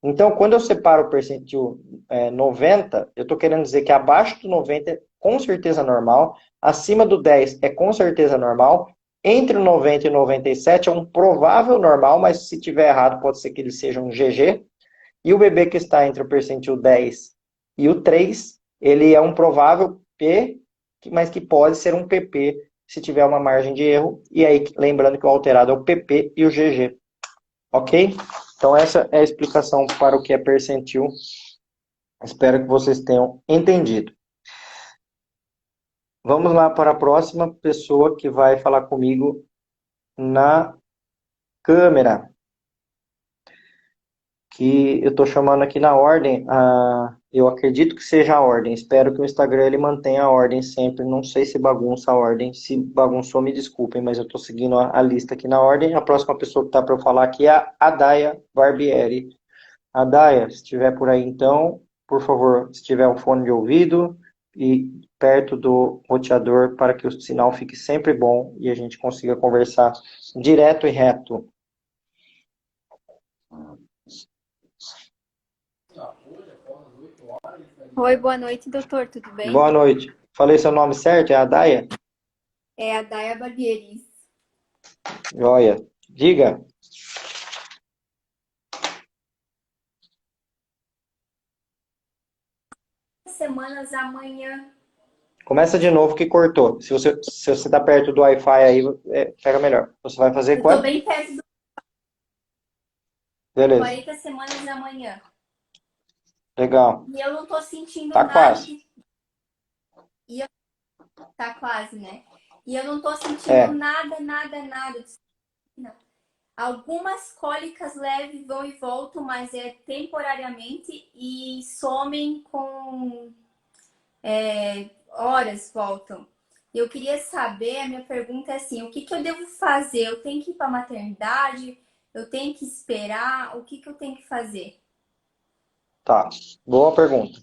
Speaker 1: Então, quando eu separo o percentil 90, eu estou querendo dizer que abaixo do 90 é com certeza normal, acima do 10 é com certeza normal, entre o 90 e o 97 é um provável normal, mas se tiver errado pode ser que ele seja um GG, e o bebê que está entre o percentil 10 e o 3, ele é um provável P, mas que pode ser um PP se tiver uma margem de erro, e aí lembrando que o alterado é o PP e o GG. Ok? Então essa é a explicação para o que é percentil. Espero que vocês tenham entendido. Vamos lá para a próxima pessoa que vai falar comigo na câmera. Que eu estou chamando aqui na ordem. Eu acredito que seja a ordem. Espero que o Instagram ele mantenha a ordem sempre. Não sei se bagunça a ordem. Se bagunçou, me desculpem, mas eu estou seguindo a lista aqui na ordem. A próxima pessoa que está para eu falar aqui é a Adaia Barbieri. Adaia, se estiver por aí então, por favor, se tiver um fone de ouvido e perto do roteador para que o sinal fique sempre bom e a gente consiga conversar direto e reto.
Speaker 4: Oi, boa noite, doutor, tudo bem?
Speaker 1: Boa noite. Falei seu nome certo? É a Daia?
Speaker 4: É a Daia Barbieris.
Speaker 1: Joia. Diga.
Speaker 4: Semanas amanhã.
Speaker 1: Começa de novo que cortou. Se você tá perto do Wi-Fi aí, pega melhor. Você vai fazer
Speaker 4: Eu tô
Speaker 1: quanto?
Speaker 4: bem perto do
Speaker 1: Beleza.
Speaker 4: 40 semanas amanhã.
Speaker 1: Legal.
Speaker 4: E eu não tô sentindo
Speaker 1: Tá
Speaker 4: nada
Speaker 1: quase.
Speaker 4: de. E eu... Tá quase, né? E eu não tô sentindo
Speaker 1: É.
Speaker 4: nada de... Não. Algumas cólicas leves vão e voltam, mas é temporariamente e somem com horas, voltam. Eu queria saber, a minha pergunta é assim, o que que eu devo fazer? Eu tenho que ir para a maternidade? Eu tenho que esperar? O que que eu tenho que fazer?
Speaker 1: Tá. Boa pergunta.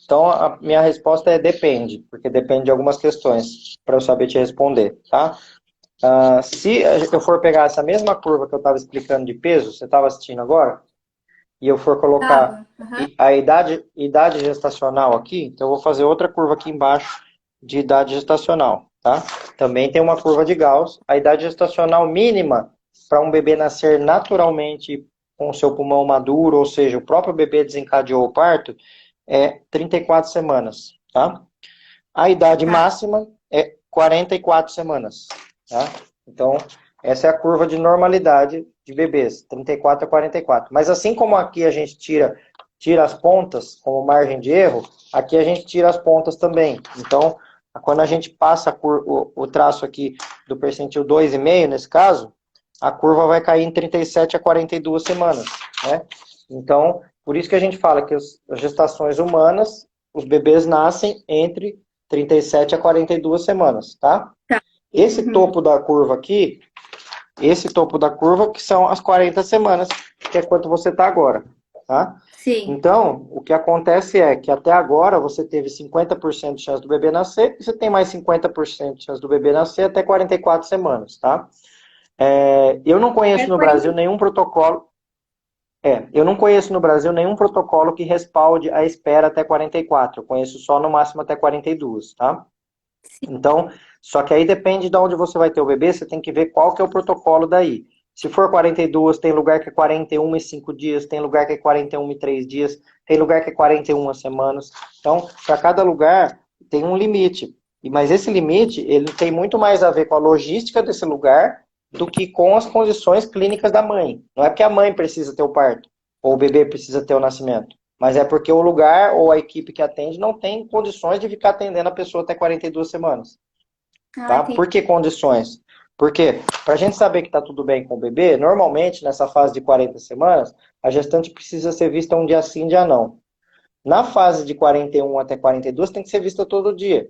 Speaker 1: Então, a minha resposta é depende, porque depende de algumas questões para eu saber te responder, tá? Se eu for pegar essa mesma curva que eu estava explicando de peso, você estava assistindo agora, e eu for colocar
Speaker 4: Tava. Uhum.
Speaker 1: a idade gestacional aqui, então eu vou fazer outra curva aqui embaixo de idade gestacional, tá? Também tem uma curva de Gauss. A idade gestacional mínima para um bebê nascer naturalmente com o seu pulmão maduro, ou seja, o próprio bebê desencadeou o parto, é 34 semanas, tá? A idade
Speaker 4: Tá.
Speaker 1: máxima é 44 semanas, tá? Então, essa é a curva de normalidade de bebês, 34 a 44. Mas assim como aqui a gente tira as pontas como margem de erro, aqui a gente tira as pontas também. Então, quando a gente passa o traço aqui do percentil 2,5, nesse caso, a curva vai cair em 37 a 42 semanas, né? Então, por isso que a gente fala que as gestações humanas, os bebês nascem entre 37 a 42 semanas, tá?
Speaker 4: Tá.
Speaker 1: Esse
Speaker 4: Uhum.
Speaker 1: topo da curva aqui, esse topo da curva, que são as 40 semanas, que é quanto você está agora, tá?
Speaker 4: Sim.
Speaker 1: Então, o que acontece é que até agora você teve 50% de chance do bebê nascer, e você tem mais 50% de chance do bebê nascer até 44 semanas, tá? Eu não
Speaker 4: É
Speaker 1: conheço no
Speaker 4: 40.
Speaker 1: Brasil nenhum protocolo. Eu não conheço no Brasil nenhum protocolo que respalde a espera até 44. Eu conheço só no máximo até 42, tá? Então, só que aí depende de onde você vai ter o bebê, você tem que ver qual que é o protocolo daí. Se for 42, tem lugar que é 41 e 5 dias, tem lugar que é 41 e 3 dias, tem lugar que é 41 semanas. Então, para cada lugar tem um limite. Mas esse limite, ele tem muito mais a ver com a logística desse lugar do que com as condições clínicas da mãe. Não é porque a mãe precisa ter o parto, ou o bebê precisa ter o nascimento. Mas é porque o lugar ou a equipe que atende não tem condições de ficar atendendo a pessoa até 42 semanas.
Speaker 4: Ah,
Speaker 1: Tá?
Speaker 4: entendi.
Speaker 1: Por que condições? Porque, para a gente saber que está tudo bem com o bebê, normalmente, nessa fase de 40 semanas, a gestante precisa ser vista um dia sim, um dia não. Na fase de 41 até 42, tem que ser vista todo dia.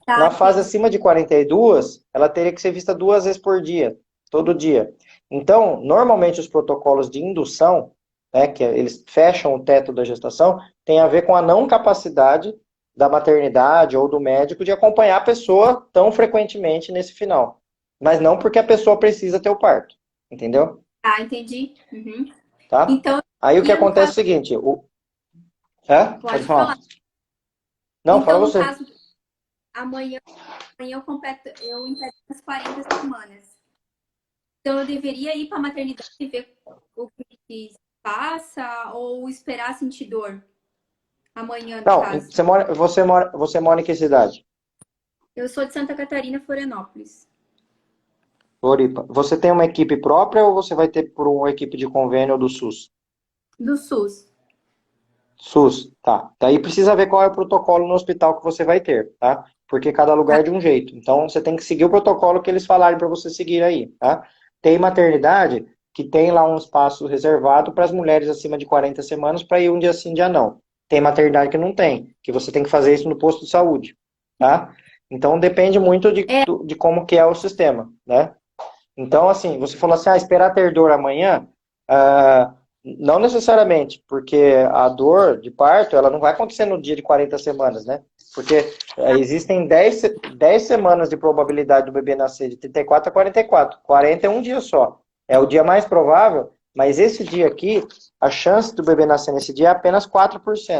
Speaker 4: Tá,
Speaker 1: Na fase
Speaker 4: entendi.
Speaker 1: acima de 42, ela teria que ser vista 2 vezes por dia, todo dia. Então, normalmente os protocolos de indução, né, que eles fecham o teto da gestação, tem a ver com a não capacidade da maternidade ou do médico de acompanhar a pessoa tão frequentemente nesse final. Mas não porque a pessoa precisa ter o parto, entendeu?
Speaker 4: Tá, entendi. Uhum.
Speaker 1: Tá?
Speaker 4: Então,
Speaker 1: Aí o que
Speaker 4: ia no
Speaker 1: acontece é
Speaker 4: caso,
Speaker 1: o seguinte, pode
Speaker 4: pode
Speaker 1: falar.
Speaker 4: falar.
Speaker 1: Não, fala
Speaker 4: Então, no
Speaker 1: você.
Speaker 4: caso, amanhã eu completo as 40 semanas. Então, eu deveria ir para a maternidade e ver o que se passa ou esperar sentir dor? Amanhã, no
Speaker 1: Não,
Speaker 4: caso.
Speaker 1: você mora em que cidade?
Speaker 4: Eu sou de Santa Catarina, Florianópolis.
Speaker 1: Floripa. Você tem uma equipe própria ou você vai ter por uma equipe de convênio do SUS?
Speaker 4: Do SUS.
Speaker 1: SUS, tá. Daí precisa ver qual é o protocolo no hospital que você vai ter, tá? Porque cada lugar
Speaker 4: Tá.
Speaker 1: é de um jeito. Então você tem que seguir o protocolo que eles falarem para você seguir aí, tá? Tem maternidade que tem lá um espaço reservado para as mulheres acima de 40 semanas para ir um dia sim, dia não. Tem maternidade que não tem, que você tem que fazer isso no posto de saúde, tá? Então depende muito
Speaker 4: É,
Speaker 1: de como que é o sistema, né? Então, assim, você falou assim, esperar ter dor amanhã, não necessariamente, porque a dor de parto, ela não vai acontecer no dia de 40 semanas, né? Porque existem 10 semanas de probabilidade do bebê nascer de 34 a 44. 40 é um dia só. É o dia mais provável, mas esse dia aqui, a chance do bebê nascer nesse dia é apenas 4%.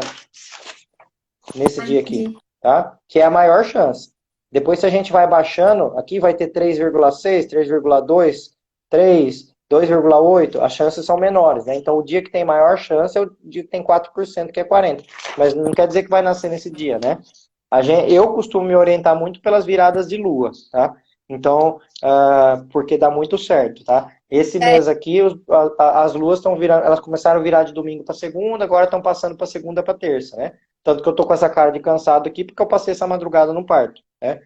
Speaker 1: nesse
Speaker 4: Ah,
Speaker 1: dia aqui,
Speaker 4: entendi.
Speaker 1: tá? Que é a maior chance. Depois, se a gente vai baixando, aqui vai ter 3,6, 3,2, 3, 2,8, as chances são menores, né? Então, o dia que tem maior chance é o dia que tem 4%, que é 40. Mas não quer dizer que vai nascer nesse dia, né? Eu costumo me orientar muito pelas viradas de lua, tá? Então, porque dá muito certo, tá? Esse
Speaker 4: É,
Speaker 1: mês aqui, as luas estão virando, elas começaram a virar de domingo para segunda, agora estão passando para segunda para terça, né? Tanto que eu tô com essa cara de cansado aqui, porque eu passei essa madrugada no parto, né?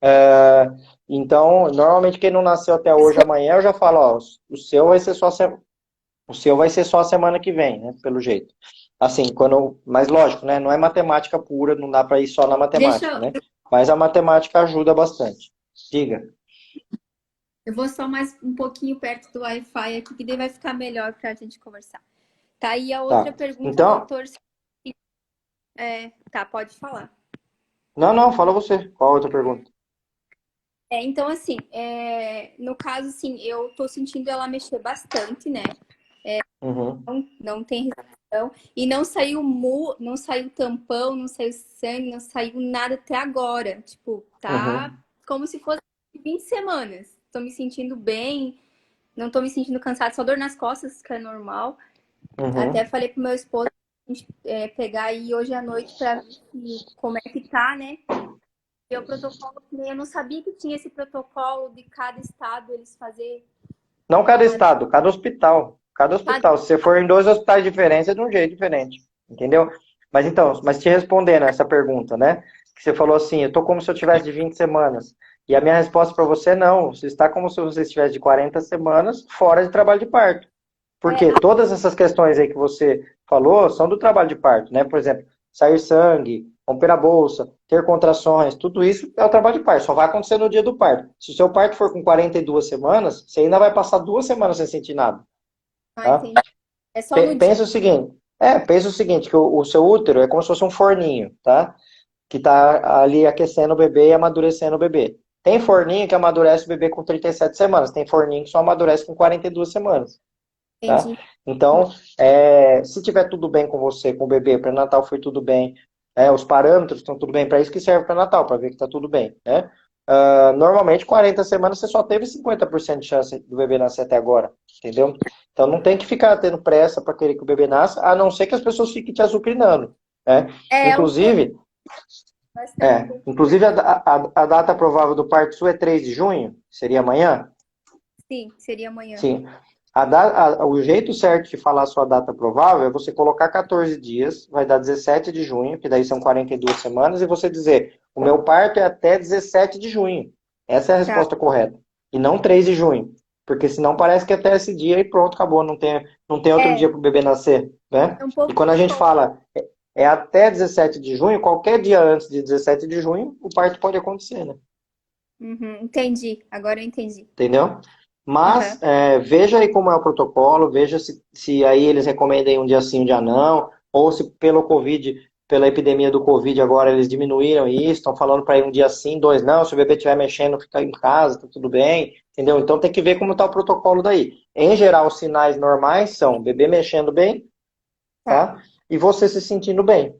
Speaker 1: É, então, normalmente quem não nasceu até hoje, amanhã, eu já falo, ó, o seu vai ser só o seu vai ser só a semana que vem, né? Pelo jeito. Assim, mas lógico, né? Não é matemática pura, não dá para ir só na matemática,
Speaker 4: deixa
Speaker 1: né? Mas a matemática ajuda bastante. Diga.
Speaker 4: eu vou só mais um pouquinho perto do Wi-Fi aqui, que daí vai ficar melhor para a gente conversar. Tá aí a outra
Speaker 1: Tá.
Speaker 4: pergunta,
Speaker 1: Então,
Speaker 4: doutor. Tá, pode falar.
Speaker 1: não, fala você. Qual a outra pergunta?
Speaker 4: Então, assim, no caso, assim, eu tô sentindo ela mexer bastante, né?
Speaker 1: Uhum,
Speaker 4: Não tem restrição. E não saiu tampão, não saiu sangue, não saiu nada até agora. Tipo, tá
Speaker 1: uhum,
Speaker 4: como se fosse 20 semanas. Tô me sentindo bem, não tô me sentindo cansada, só dor nas costas, que é normal. Até
Speaker 1: uhum.
Speaker 4: falei pro meu esposo a gente, pegar aí hoje à noite pra ver como é que tá, né? E o protocolo, eu não sabia que tinha esse protocolo de cada estado eles fazer
Speaker 1: Não cada
Speaker 4: cada,
Speaker 1: estado, cada hospital. Cada
Speaker 4: cada...
Speaker 1: hospital. Se você for em dois hospitais diferentes, é de um jeito diferente. Entendeu? Mas então, te respondendo essa pergunta, né? Que você falou assim, eu tô como se eu tivesse de 20 semanas. E a minha resposta para você é não. Você está como se você estivesse de 40 semanas fora de trabalho de parto. Porque todas essas questões aí que você falou são do trabalho de parto, né? Por exemplo, sair sangue, romper a bolsa, ter contrações, tudo isso é o trabalho de parto, só vai acontecer no dia do parto. Se o seu parto for com 42 semanas, você ainda vai passar 2 semanas sem sentir nada, tá?
Speaker 4: entendi. É só no dia.
Speaker 1: Pensa o seguinte, que o seu útero é como se fosse um forninho, tá? Que tá ali aquecendo o bebê e amadurecendo o bebê. Tem forninho que amadurece o bebê com 37 semanas, tem forninho que só amadurece com 42 semanas. Tá?
Speaker 4: Entendi.
Speaker 1: Então, se tiver tudo bem com você, com o bebê, pré-natal foi tudo bem, os parâmetros estão tudo bem, para isso que serve o pré-natal, para ver que está tudo bem, né? Normalmente, 40 semanas você só teve 50% de chance do bebê nascer até agora, entendeu? Então não tem que ficar tendo pressa para querer que o bebê nasça, a não ser que as pessoas fiquem te azucrinando, né?
Speaker 4: Um pouco,
Speaker 1: Inclusive,
Speaker 4: mas tranquilo.
Speaker 1: a data provável do parto sua é 3 de junho, seria amanhã?
Speaker 4: Sim, seria amanhã.
Speaker 1: Sim. O jeito certo de falar a sua data provável é você colocar 14 dias, vai dar 17 de junho, que daí são 42 semanas, e você dizer: o meu parto é até 17 de junho. Essa é a
Speaker 4: Tá.
Speaker 1: resposta correta. E não 3 de junho. Porque senão parece que até esse dia e pronto, acabou. Não tem outro dia
Speaker 4: É,
Speaker 1: para o bebê nascer, né?
Speaker 4: um
Speaker 1: E
Speaker 4: pouco
Speaker 1: quando a gente
Speaker 4: pior.
Speaker 1: fala até 17 de junho, qualquer dia antes de 17 de junho, o parto pode acontecer, né?
Speaker 4: Uhum, entendi. Agora eu entendi.
Speaker 1: Entendeu? Mas
Speaker 4: Aham.
Speaker 1: veja aí como é o protocolo, veja se aí eles recomendam um dia sim, um dia não, ou se pelo Covid, pela epidemia do Covid agora eles diminuíram isso, estão falando para ir um dia sim, dois não, se o bebê estiver mexendo, fica em casa, tá tudo bem, entendeu? Então tem que ver como está o protocolo daí. Em geral, os sinais normais são bebê mexendo bem,
Speaker 4: Tá,
Speaker 1: tá? E você se sentindo bem.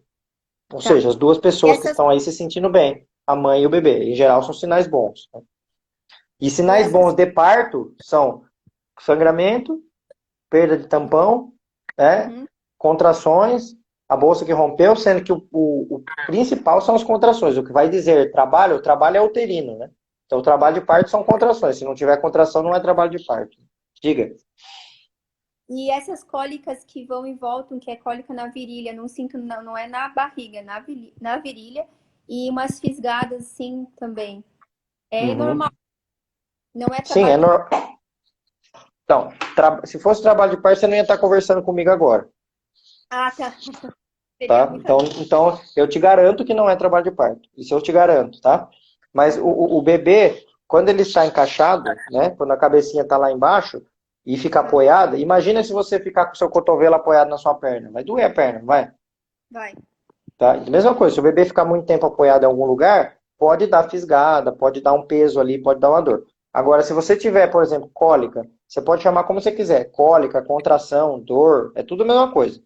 Speaker 1: Ou
Speaker 4: tá.
Speaker 1: seja, as duas
Speaker 4: E
Speaker 1: pessoas que
Speaker 4: essas,
Speaker 1: estão aí se sentindo bem, a mãe e o bebê. Em geral, são sinais bons, né? E
Speaker 4: e
Speaker 1: sinais
Speaker 4: essas,
Speaker 1: bons de parto são sangramento, perda de tampão, né?
Speaker 4: uhum.
Speaker 1: Contrações, a bolsa que rompeu, sendo que o principal são as contrações. O que vai dizer trabalho, o trabalho é uterino, né? Então, o trabalho de parto são contrações. Se não tiver contração, não é trabalho de parto. Diga.
Speaker 4: E essas cólicas que vão e voltam, que é cólica na virilha, não sinto, não, não é na barriga, é na virilha, e umas fisgadas assim também. É normal,
Speaker 1: Uhum.
Speaker 4: não é
Speaker 1: Sim,
Speaker 4: trabalho
Speaker 1: é
Speaker 4: de parto.
Speaker 1: normal. Então, se fosse trabalho de parto, você não ia estar conversando comigo agora,
Speaker 4: Ah, tá. Seria
Speaker 1: tá?
Speaker 4: muita.
Speaker 1: Então, eu te garanto que não é trabalho de parto. Isso eu te garanto, tá? Mas o,
Speaker 4: Uhum.
Speaker 1: o o bebê, quando ele está encaixado, né? Quando a cabecinha está lá embaixo e fica apoiada, imagina se você ficar com o seu cotovelo apoiado na sua perna. Vai doer a perna, não vai?
Speaker 4: Vai.
Speaker 1: Tá? E mesma coisa, se o bebê ficar muito tempo apoiado em algum lugar, pode dar fisgada, pode dar um peso ali, pode dar uma dor. Agora, se você tiver, por exemplo, cólica, você pode chamar como você quiser. Cólica, contração, dor, é tudo a mesma coisa.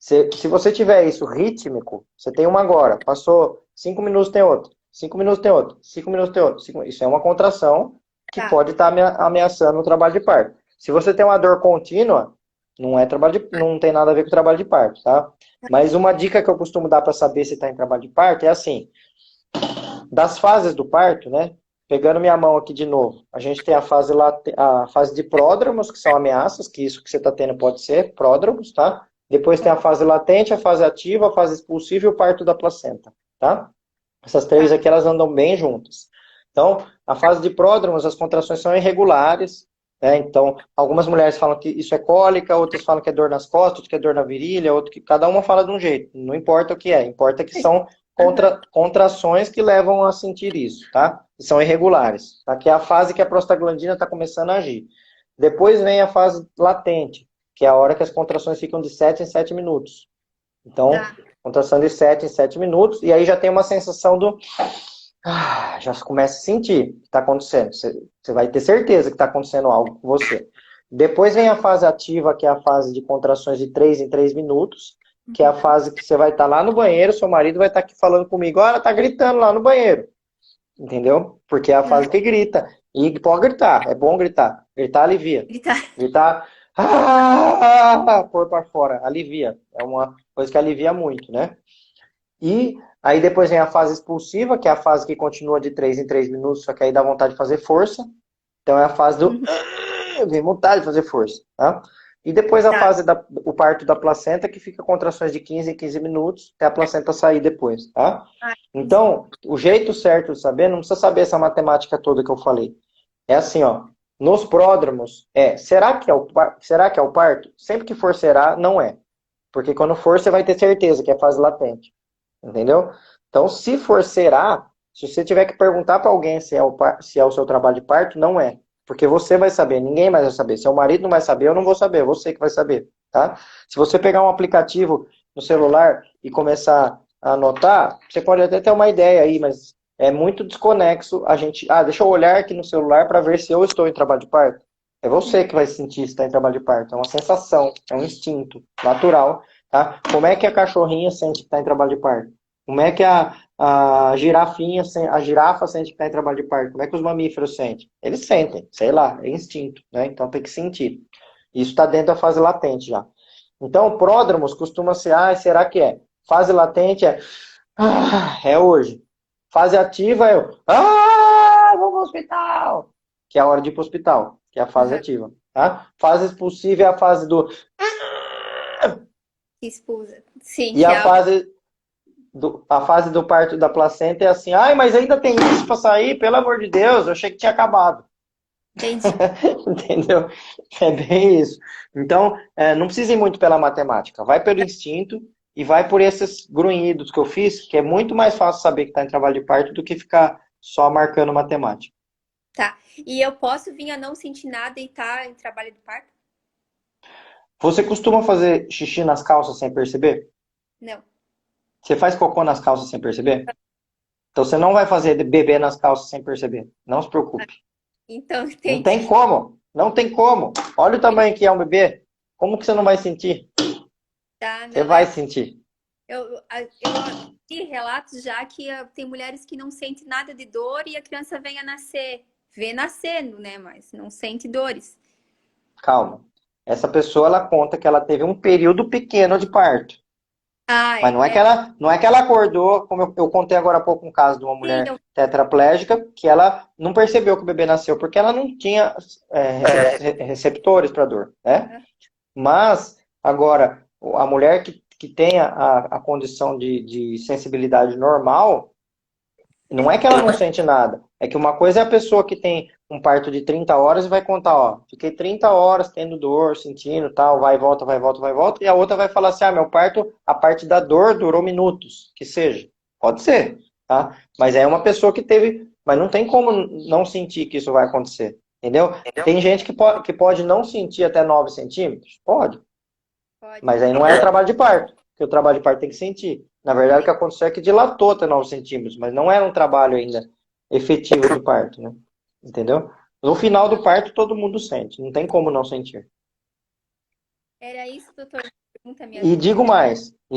Speaker 1: Se você tiver isso rítmico, você tem uma agora, passou 5 minutos tem outro, 5 minutos tem outro, 5 minutos tem outro. Isso é uma contração que
Speaker 4: Tá.
Speaker 1: pode estar ameaçando o trabalho de parto. Se você tem uma dor contínua, não tem nada a ver com o trabalho de parto, tá? Mas uma dica que eu costumo dar para saber se está em trabalho de parto é assim, das fases do parto, né? Pegando minha mão aqui de novo, a gente tem a fase de pródromos, que são ameaças, que isso que você está tendo pode ser pródromos, tá? Depois tem a fase latente, a fase ativa, a fase expulsiva e o parto da placenta, tá? Essas três aqui, elas andam bem juntas. Então, a fase de pródromos, as contrações são irregulares, né? Então, algumas mulheres falam que isso é cólica, outras falam que é dor nas costas, outras que é dor na virilha, cada uma fala de um jeito. Não importa o que é, importa que são contrações que levam a sentir isso, tá? Que são irregulares, tá? Que é a fase que a prostaglandina está começando a agir. Depois vem a fase latente, que é a hora que as contrações ficam de 7 em 7 minutos. Então, contração de 7 em 7 minutos, e aí já tem uma sensação já começa a sentir o que está acontecendo. Você vai ter certeza que está acontecendo algo com você. Depois vem a fase ativa, que é a fase de contrações de 3 em 3 minutos, que é a fase que você vai estar lá no banheiro, seu marido vai estar aqui falando comigo, olha, tá gritando lá no banheiro. Entendeu? Porque é a fase que grita. E pode gritar, é bom gritar. Gritar alivia. Gritar, pôr para fora, alivia. É uma coisa que alivia muito, né? E aí depois vem a fase expulsiva, que é a fase que continua de 3 em 3 minutos, só que aí dá vontade de fazer força. Então é a fase do vem vontade de fazer força, tá? E depois a fase o parto da placenta, que fica contrações de 15 em 15 minutos, até a placenta sair depois, tá? Então, o jeito certo de saber, não precisa saber essa matemática toda que eu falei. É assim, ó, nos pródromos, será que é o parto? Sempre que for será, não é. Porque quando for, você vai ter certeza que é fase latente. Entendeu? Então, se for será, se você tiver que perguntar para alguém se é o seu trabalho de parto, não é. Porque você vai saber, ninguém mais vai saber. Seu marido não vai saber, eu não vou saber, você que vai saber, tá? Se você pegar um aplicativo no celular e começar a anotar, você pode até ter uma ideia aí, mas é muito desconexo a gente... deixa eu olhar aqui no celular para ver se eu estou em trabalho de parto. É você que vai sentir se está em trabalho de parto. É uma sensação, é um instinto natural, tá? Como é que a cachorrinha sente que está em trabalho de parto? Como é que a girafa sente que está em trabalho de parto? Como é que os mamíferos sentem? Eles sentem, sei lá, é instinto, né? Então tem que sentir. Isso está dentro da fase latente já. Então, pródromos costuma ser, será que é? Fase latente é hoje. Fase ativa vamos pro hospital, que é a hora de ir pro hospital, que é a fase ativa, tá? Fase expulsiva é a fase do
Speaker 4: Expulsa. Sim,
Speaker 1: e a fase do parto da placenta é assim, mas ainda tem isso para sair, pelo amor de Deus, eu achei que tinha acabado.
Speaker 4: Entendi.
Speaker 1: Entendeu? É bem isso. Então, não precisa ir muito pela matemática, vai pelo instinto e vai por esses grunhidos que eu fiz, que é muito mais fácil saber que está em trabalho de parto do que ficar só marcando matemática.
Speaker 4: Tá. E eu posso vir a não sentir nada e estar em trabalho de parto?
Speaker 1: Você costuma fazer xixi nas calças sem perceber?
Speaker 4: Não.
Speaker 1: Você faz cocô nas calças sem perceber? Então você não vai fazer bebê nas calças sem perceber. Não se preocupe.
Speaker 4: Então,
Speaker 1: Não tem como. Não tem como. Olha o tamanho que é um bebê. Como que você não vai sentir?
Speaker 4: Tá,
Speaker 1: Você vai sentir.
Speaker 4: Eu vi relatos já que tem mulheres que não sentem nada de dor e a criança vem a nascer. Vê nascendo, né? Mas não sente dores.
Speaker 1: Calma. Essa pessoa, ela conta que ela teve um período pequeno de parto. Mas não é que ela acordou, como eu contei agora há pouco um caso de uma mulher tetraplégica, que ela não percebeu que o bebê nasceu, porque ela não tinha receptores para dor, né? Mas, agora, a mulher que tem a condição de sensibilidade normal, não é que ela não sente nada. É que uma coisa é a pessoa que tem um parto de 30 horas e vai contar, fiquei 30 horas tendo dor, sentindo, tal, vai e volta, vai e volta, vai e volta. E a outra vai falar assim, meu parto, a parte da dor durou minutos, que seja. Pode ser, tá? Mas é uma pessoa que teve... Mas não tem como não sentir que isso vai acontecer, entendeu? Tem gente que pode não sentir até 9 centímetros? Pode. Mas aí não é o trabalho de parto, porque o trabalho de parto tem que sentir. Na verdade, o que aconteceu é que dilatou até 9 centímetros, mas não era um trabalho ainda efetivo de parto, né? Entendeu? No final do parto, todo mundo sente. Não tem como não sentir.
Speaker 4: Era isso, doutor. pergunta, minha
Speaker 1: E
Speaker 4: dúvida.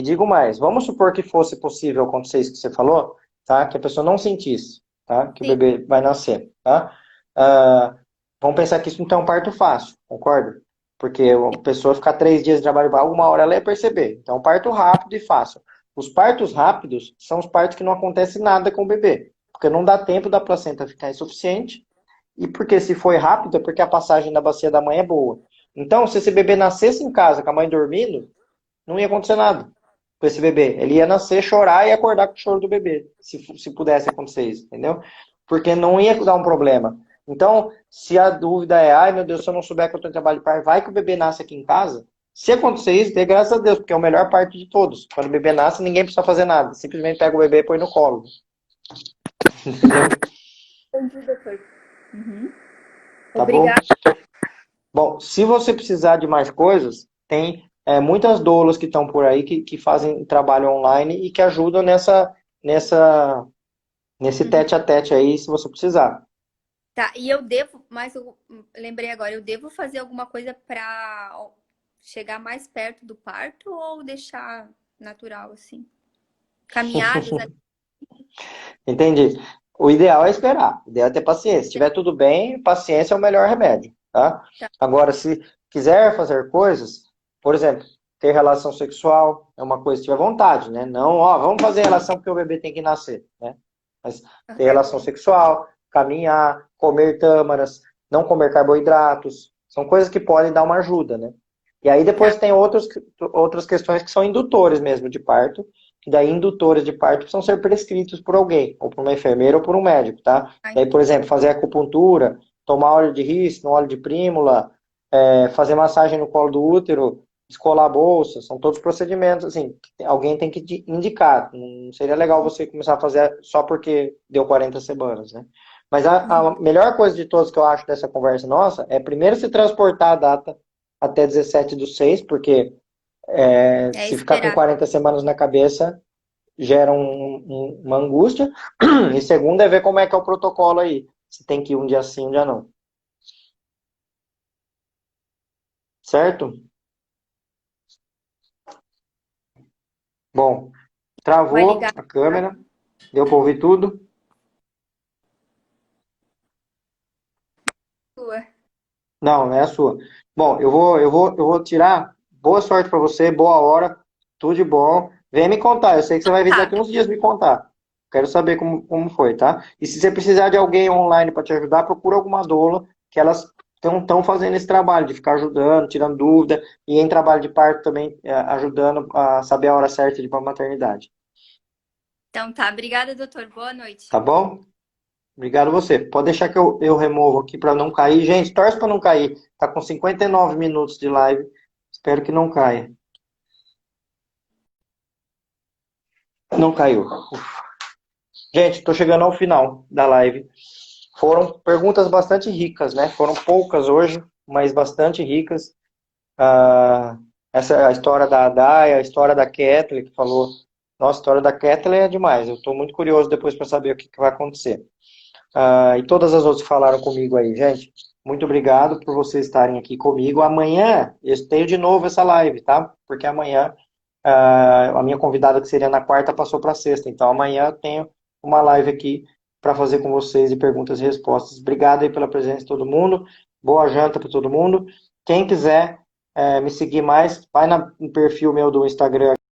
Speaker 1: digo mais, vamos supor que fosse possível acontecer isso que você falou, tá? Que a pessoa não sentisse, tá? Que o
Speaker 4: Sim.
Speaker 1: bebê vai nascer, tá? Ah, vamos pensar que isso não é um parto fácil, concorda? Porque a pessoa ficar 3 dias de trabalho, uma hora ela ia perceber. Então, parto rápido e fácil. Os partos rápidos são os partos que não acontece nada com o bebê, porque não dá tempo da placenta ficar insuficiente, e porque se foi rápido é porque a passagem da bacia da mãe é boa. Então, se esse bebê nascesse em casa com a mãe dormindo, não ia acontecer nada com esse bebê. Ele ia nascer, chorar e acordar com o choro do bebê, se pudesse acontecer isso, entendeu? Porque não ia dar um problema. Então, se a dúvida é, ai meu Deus, se eu não souber que eu estou em trabalho de parto, vai que o bebê nasce aqui em casa? Se acontecer isso, dê graças a Deus, porque é o melhor parto de todos. Quando o bebê nasce, ninguém precisa fazer nada. Simplesmente pega o bebê e põe no colo. Entendeu?
Speaker 4: Entendi, doutor. Uhum.
Speaker 1: Tá bom?
Speaker 4: Obrigada.
Speaker 1: Bom, se você precisar de mais coisas, tem muitas doulas que estão por aí que fazem trabalho online e que ajudam nesse
Speaker 4: Uhum.
Speaker 1: tete a tete aí, se você precisar.
Speaker 4: Tá, e eu devo, mas eu lembrei agora, eu devo fazer alguma coisa para chegar mais perto do parto ou deixar natural assim? Caminhadas ali.
Speaker 1: Entendi. O ideal é esperar, o ideal é ter paciência. Se estiver tudo bem, paciência é o melhor remédio, tá?
Speaker 4: Tá.
Speaker 1: Agora, se quiser fazer coisas, por exemplo, ter relação sexual é uma coisa que tiver vontade, né? Não, ó, vamos fazer relação porque o bebê tem que nascer, né? Mas ter
Speaker 4: É
Speaker 1: relação
Speaker 4: bom.
Speaker 1: sexual, caminhar, comer tâmaras, não comer carboidratos, são coisas que podem dar uma ajuda, né? E aí depois
Speaker 4: Tá.
Speaker 1: tem outras questões que são indutores mesmo de parto, que daí indutores de parto precisam ser prescritos por alguém, ou por uma enfermeira ou por um médico, tá?
Speaker 4: Tá.
Speaker 1: Daí, por exemplo, fazer acupuntura, tomar óleo de rícino, óleo de prímula, fazer massagem no colo do útero, escolar a bolsa, são todos procedimentos, assim, que alguém tem que te indicar. Não seria legal você começar a fazer só porque deu 40 semanas, né? Mas
Speaker 4: Uhum.
Speaker 1: a melhor coisa de todas que eu acho dessa conversa nossa é primeiro se transportar a data até 17/6, porque
Speaker 4: É
Speaker 1: se ficar com
Speaker 4: esperar.
Speaker 1: 40 semanas na cabeça, gera uma angústia. E segundo é ver como é que é o protocolo aí. Se tem que ir um dia sim, um dia não. Certo? Bom,
Speaker 4: Vai
Speaker 1: travou
Speaker 4: ligar
Speaker 1: a
Speaker 4: a
Speaker 1: câmera. Deu para ouvir tudo?
Speaker 4: sua.
Speaker 1: Não, não é a sua. Bom, eu vou tirar. Boa sorte para você, boa hora, tudo de bom. Vem me contar. Eu sei que você vai vir
Speaker 4: Tá.
Speaker 1: daqui uns dias me contar. Quero saber como foi, tá? E se você precisar de alguém online para te ajudar, procura alguma doula que elas estão fazendo esse trabalho de ficar ajudando, tirando dúvida e em trabalho de parto também ajudando a saber a hora certa de ir para a maternidade.
Speaker 4: Então tá. Obrigada, doutor. Boa noite.
Speaker 1: Tá bom? Obrigado você. Pode deixar que eu removo aqui para não cair. Gente, torce para não cair. Tá com 59 minutos de live. Espero que não caia. Não caiu. Gente, estou chegando ao final da live. Foram perguntas bastante ricas, né? Foram poucas hoje, mas bastante ricas. Ah, essa a história da Adai, a história da Kathleen, que falou. Nossa, a história da Kathleen é demais. Eu estou muito curioso depois para saber o que vai acontecer. E todas as outras que falaram comigo aí, gente. Muito obrigado por vocês estarem aqui comigo. Amanhã eu tenho de novo essa live, tá? Porque amanhã a minha convidada, que seria na quarta, passou para sexta. Então amanhã eu tenho uma live aqui para fazer com vocês de perguntas e respostas. Obrigado aí pela presença de todo mundo. Boa janta para todo mundo. Quem quiser me seguir mais, vai no perfil meu do Instagram